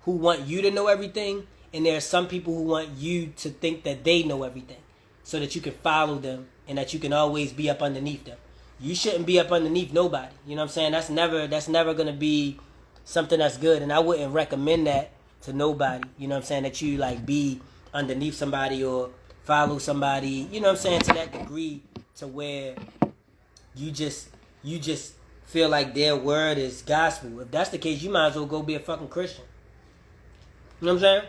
who want you to know everything, and there are some people who want you to think that they know everything, so that you can follow them and that you can always be up underneath them. You shouldn't be up underneath nobody. You know what I'm saying? That's never gonna be something that's good, and I wouldn't recommend that to nobody. You know what I'm saying? That you like be underneath somebody or follow somebody. You know what I'm saying? To that degree, to where you just feel like their word is gospel. If that's the case, you might as well go be a fucking Christian. You know what I'm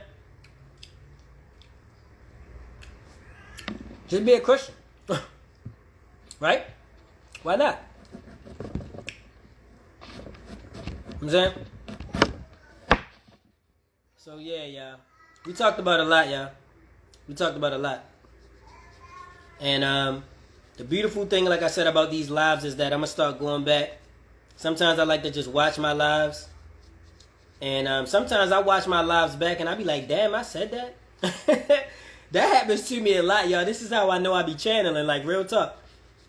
saying? Just be a Christian. Right? Why not? You know what I'm saying? So yeah, y'all. We talked about a lot, y'all. We talked about a lot. And the beautiful thing, like I said, about these lives is that I'm going to start going back. Sometimes I like to just watch my lives. And sometimes I watch my lives back and I be like, damn, I said that? That happens to me a lot, y'all. This is how I know I be channeling, like, real talk.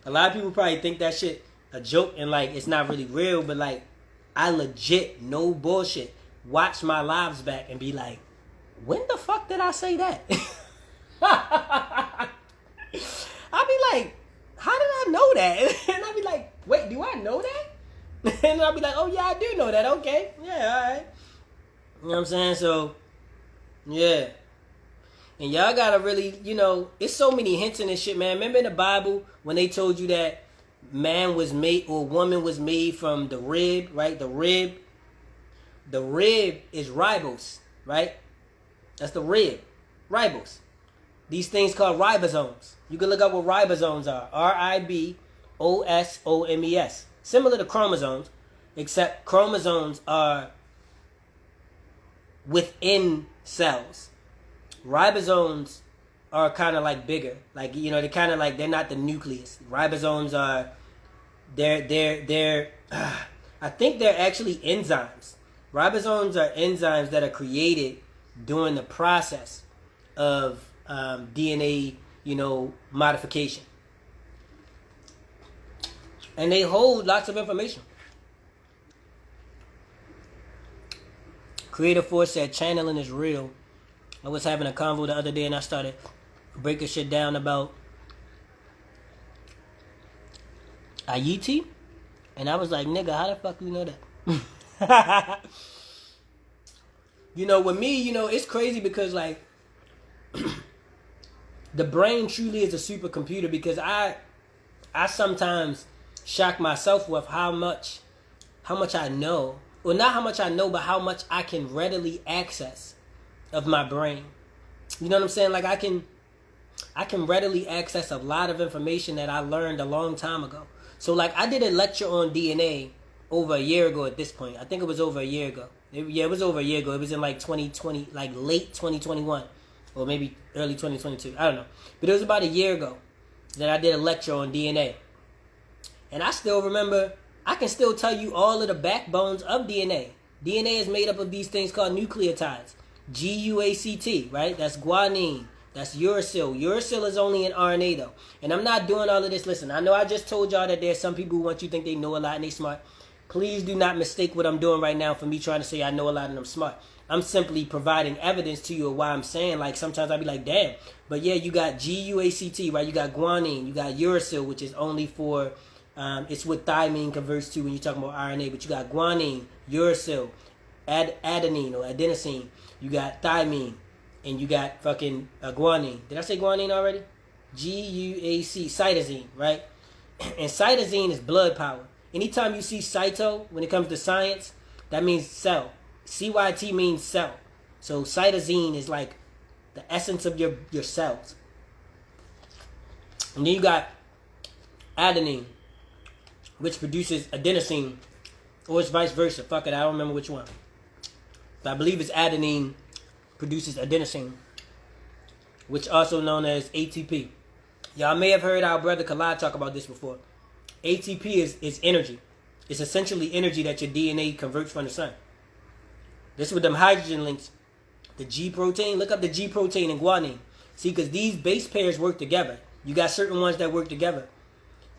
A lot of people probably think that shit a joke and, like, it's not really real. But, like, I legit, no bullshit, watch my lives back and be like, when the fuck did I say that? I be like, how did I know that? And I be like, wait, do I know that? And I'll be like, oh yeah, I do know that. Okay. Yeah, alright. You know what I'm saying? So, yeah. And y'all gotta really, you know, it's so many hints in this shit, man. Remember in the Bible when they told you that man was made or woman was made from the rib, right? The rib is ribose, right? That's the rib. Ribose. These things called ribosomes. You can look up what ribosomes are. ribosomes. Similar to chromosomes, except chromosomes are within cells. Ribosomes are kind of like bigger. Like, you know, they're kind of like, they're not the nucleus. Ribosomes are, they're I think they're actually enzymes. Ribosomes are enzymes that are created during the process of DNA, you know, modification. And they hold lots of information. Creative Force said channeling is real. I was having a convo the other day and I started breaking shit down about Ayiti. And I was like, nigga, how the fuck you know that? You know, with me, you know, it's crazy because, like, the brain truly is a supercomputer, because I sometimes shock myself with how much I know. Well, not how much I know, but how much I can readily access of my brain. You know what I'm saying? Like, I can readily access a lot of information that I learned a long time ago. So, like, I did a lecture on DNA over a year ago at this point. I think it was over a year ago. It was over a year ago. It was in, like, 2020, like, late 2021. Or maybe early 2022. I don't know. But it was about a year ago that I did a lecture on DNA. And I still remember, I can still tell you all of the backbones of DNA. DNA is made up of these things called nucleotides. GUACT, right? That's guanine. That's uracil. Uracil is only in RNA, though. And I'm not doing all of this. Listen, I know I just told y'all that there's some people who want you to think they know a lot and they smart. Please do not mistake what I'm doing right now for me trying to say I know a lot and I'm smart. I'm simply providing evidence to you of why I'm saying, like, sometimes I'll be like, damn. But yeah, you got GUACT, right? You got guanine. You got uracil, which is only for, it's what thymine converts to when you're talking about RNA. But you got guanine, uracil, adenine or adenosine. You got thymine, and you got fucking guanine. Did I say guanine already? GUAC, cytosine, right? And cytosine is blood power. Anytime you see cyto, when it comes to science, that means cell. CYT means cell. So cytosine is like the essence of your cells. And then you got adenine, which produces adenosine. Or it's vice versa. Fuck it, I don't remember which one. But I believe it's adenine produces adenosine, which also known as ATP. Y'all may have heard our brother Khalid talk about this before. ATP is energy. It's essentially energy that your DNA converts from the sun. This is with them hydrogen links. The G protein. Look up the G protein in guanine. See, because these base pairs work together. You got certain ones that work together.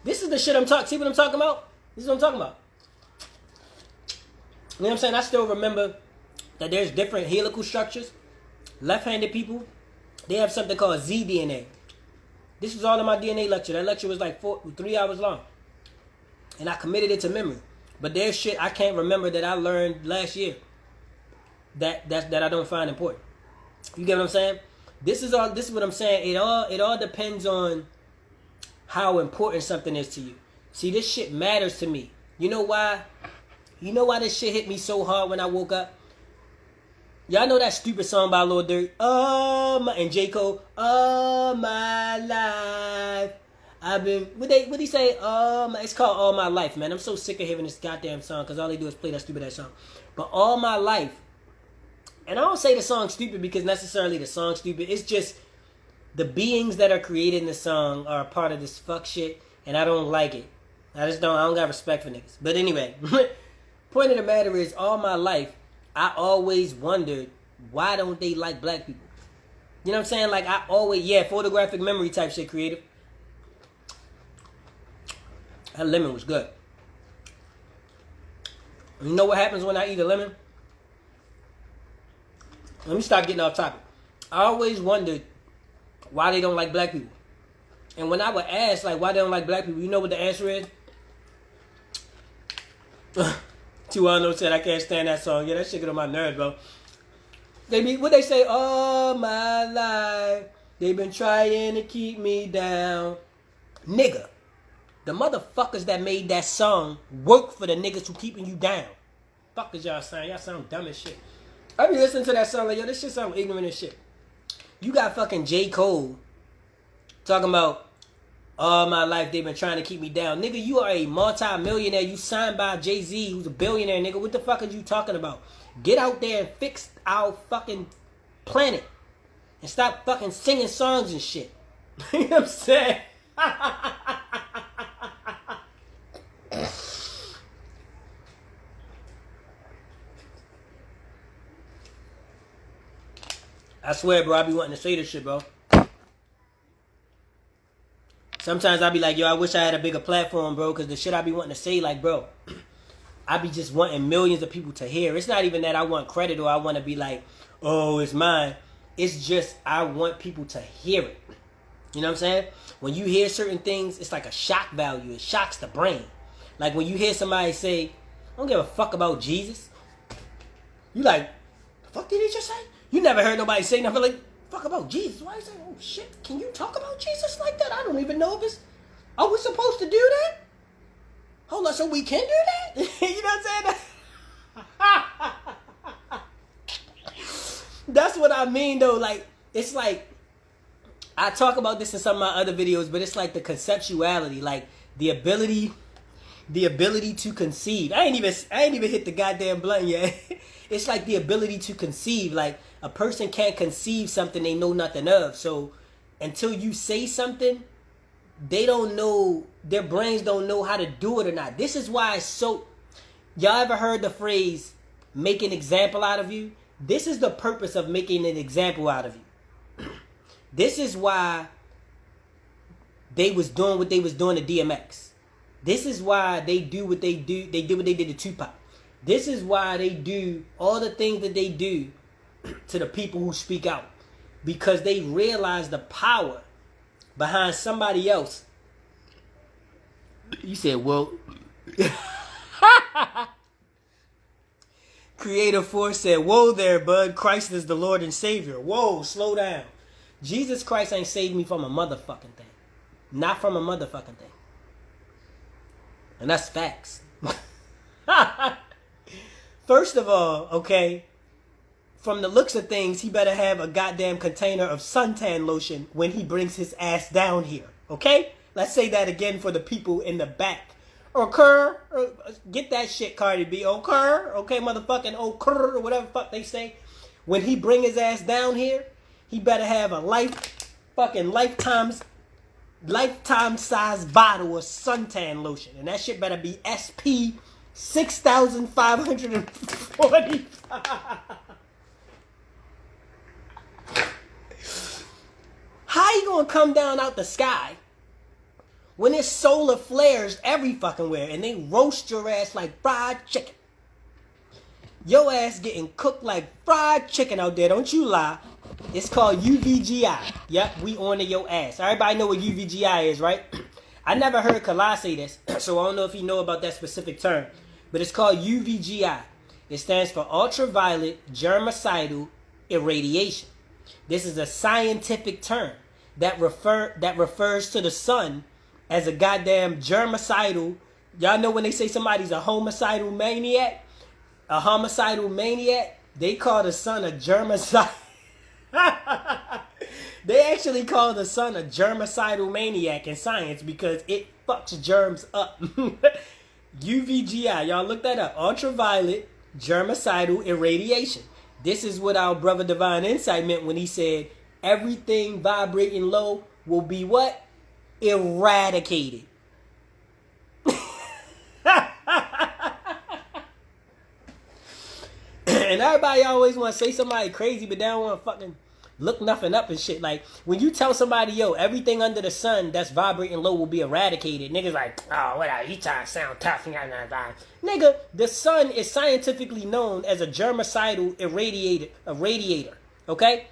This is the shit I'm talking. See what I'm talking about? This is what I'm talking about. You know what I'm saying? I still remember that there's different helical structures. Left-handed people, they have something called Z-DNA. This was all in my DNA lecture. That lecture was like 3 hours long. And I committed it to memory. But there's shit I can't remember that I learned last year that I don't find important. You get what I'm saying? This is what I'm saying. It all depends on how important something is to you. See, this shit matters to me. You know why? You know why this shit hit me so hard when I woke up? Y'all know that stupid song by Lil Durk? And J. Cole, all my life. I've been, what he say? It's called All My Life, man. I'm so sick of hearing this goddamn song because all they do is play that stupid ass song. But All My Life, and I don't say the song's stupid because necessarily the song's stupid. It's just the beings that are created in the song are a part of this fuck shit, and I don't like it. I don't got respect for niggas. But anyway, point of the matter is, all my life, I always wondered, why don't they like black people? You know what I'm saying? Like, I always, photographic memory type shit, creative. That lemon was good. You know what happens when I eat a lemon? Let me start getting off topic. I always wondered why they don't like black people. And when I would ask, like, why they don't like black people, you know what the answer is? 2 said, I can't stand that song. Yeah, that shit get on my nerves, bro. What they say? All my life, they been trying to keep me down. Nigga, the motherfuckers that made that song work for the niggas who keeping you down. Fuck is y'all saying? Y'all sound dumb as shit. I be listening to that song like, yo, this shit sound ignorant as shit. You got fucking J. Cole talking about all my life they've been trying to keep me down. Nigga, you are a multi-millionaire. You signed by Jay-Z, who's a billionaire, nigga. What the fuck are you talking about? Get out there and fix our fucking planet. And stop fucking singing songs and shit. You know what I'm saying? I swear, bro, I be wanting to say this shit, bro. Sometimes I be like, yo, I wish I had a bigger platform, bro, because the shit I be wanting to say, like, bro, I be just wanting millions of people to hear. It's not even that I want credit or I want to be like, oh, it's mine. It's just I want people to hear it. You know what I'm saying? When you hear certain things, it's like a shock value. It shocks the brain. Like when you hear somebody say, I don't give a fuck about Jesus. You like, the fuck did he just say? You never heard nobody say nothing like, fuck about Jesus. Why you saying, oh shit, can you talk about Jesus like that? I don't even know if it's, are we supposed to do that? Hold on, so we can do that? You know what I'm saying? That's what I mean though. Like, it's like, I talk about this in some of my other videos, but it's like the conceptuality, like the ability to conceive. I ain't even hit the goddamn blunt yet. It's like the ability to conceive. Like a person can't conceive something they know nothing of. So until you say something, they don't know, their brains don't know how to do it or not. This is why it's so, y'all ever heard the phrase, make an example out of you? This is the purpose of making an example out of you. This is why they was doing what they was doing to DMX. This is why they do what they do. They did what they did to Tupac. This is why they do all the things that they do to the people who speak out. Because they realize the power behind somebody else. You said, well... Creative Force said, whoa there, bud. Christ is the Lord and Savior. Whoa, slow down. Jesus Christ ain't saved me from a motherfucking thing. Not from a motherfucking thing. And that's facts. First of all, okay, from the looks of things, he better have a goddamn container of suntan lotion when he brings his ass down here. Okay? Let's say that again for the people in the back. Occur. Get that shit, Cardi B. Occur. Okay, motherfucking occur, or whatever the fuck they say. When he bring his ass down here, he better have a lifetime size bottle of suntan lotion. And that shit better be SP 6545. How you gonna come down out the sky when it's solar flares every fucking where and they roast your ass like fried chicken? Your ass getting cooked like fried chicken out there, don't you lie. It's called UVGI. Yep, we on to your ass. Everybody know what UVGI is, right? I never heard Kala say this, so I don't know if you know about that specific term. But it's called UVGI. It stands for ultraviolet germicidal irradiation. This is a scientific term that refers to the sun as a goddamn germicidal. Y'all know when they say somebody's a homicidal maniac? A homicidal maniac? They call the sun a germicide. They actually call the sun a germicidal maniac in science because it fucks germs up. UVGI, y'all look that up. Ultraviolet germicidal irradiation. This is what our brother Divine Insight meant when he said everything vibrating low will be what? Eradicated. And everybody always want to say somebody crazy, but they don't want to fucking look nothing up and shit. Like, when you tell somebody, yo, everything under the sun that's vibrating low will be eradicated, niggas like, oh, whatever, you trying to sound tough. Nigga, the sun is scientifically known as a germicidal radiator, okay?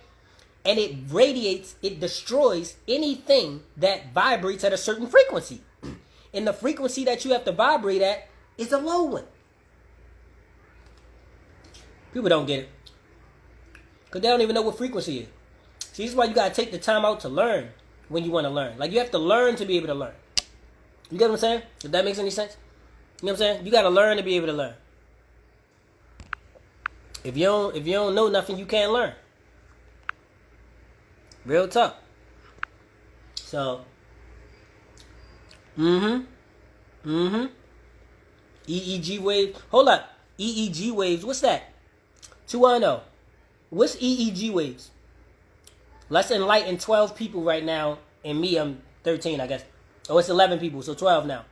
And it radiates, it destroys anything that vibrates at a certain frequency. And the frequency that you have to vibrate at is a low one. People don't get it. Because they don't even know what frequency is. See, this is why you got to take the time out to learn when you want to learn. Like, you have to learn to be able to learn. You get what I'm saying? If that makes any sense? You know what I'm saying? You got to learn to be able to learn. If you don't know nothing, you can't learn. Real talk. So, EEG waves. Hold up. EEG waves. What's that? 210. What's EEG waves? Let's enlighten 12 people right now. And me, I'm 13, I guess. Oh, it's 11 people, so 12 now.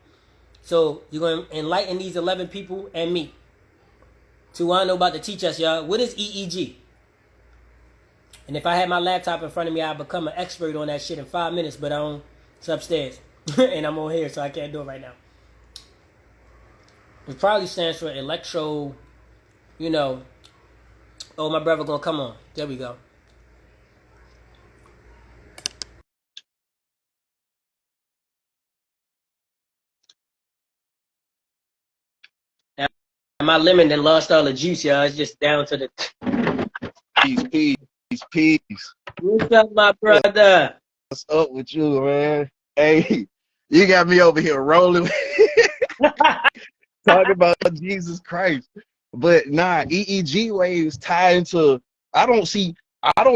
So you're going to enlighten these 11 people and me. 210 about to teach us, y'all. What is EEG? And if I had my laptop in front of me, I'd become an expert on that shit in 5 minutes, but it's upstairs. And I'm on here, so I can't do it right now. It probably stands for electro, oh, my brother gonna come on. There we go. Now, my lemon that lost all the juice, y'all. It's just down to the... Peace. What's up, my brother? What's up with you, man? Hey, you got me over here rolling. Talking about Jesus Christ. But nah, EEG waves tie into, I don't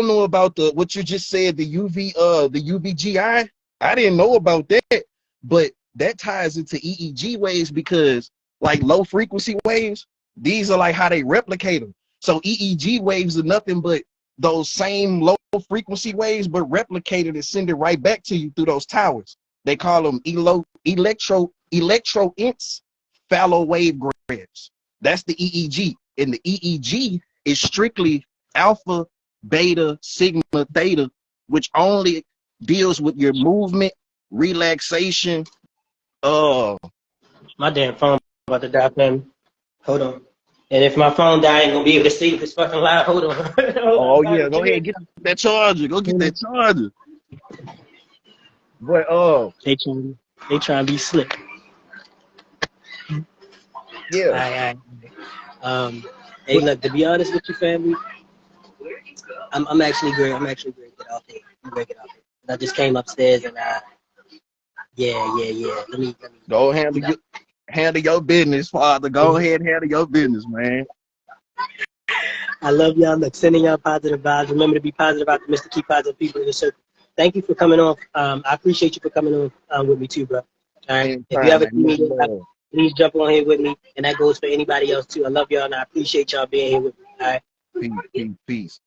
know about what you just said, the UVGI. I didn't know about that, but that ties into EEG waves because like low frequency waves, these are like how they replicate them. So EEG waves are nothing but those same low frequency waves, but replicated and send it right back to you through those towers. They call them electroencephalowavograms. That's the EEG. And the EEG is strictly alpha, beta, sigma, theta, which only deals with your movement, relaxation. My damn phone about to die, fam. Hold on. And if my phone die, I ain't gonna be able to see if it's fucking loud. Hold on. Oh yeah, go ahead, get that charger. Go get that charger. But they trying to be slick. Yeah. All right. Hey, look, to be honest with you, family, I'm actually great. I'm actually great. Get off here. I'm great. Get off here. I just came upstairs and yeah. Let me go handle your business, Father. Go ahead and handle your business, man. I love y'all. Look, sending y'all positive vibes. Remember to be positive optimistic, keep positive people in the circle. Thank you for coming on. I appreciate you for coming on with me too, bro. All right. If you ever see me, please jump on here with me, and that goes for anybody else too. I love y'all, and I appreciate y'all being here with me. All right. Peace.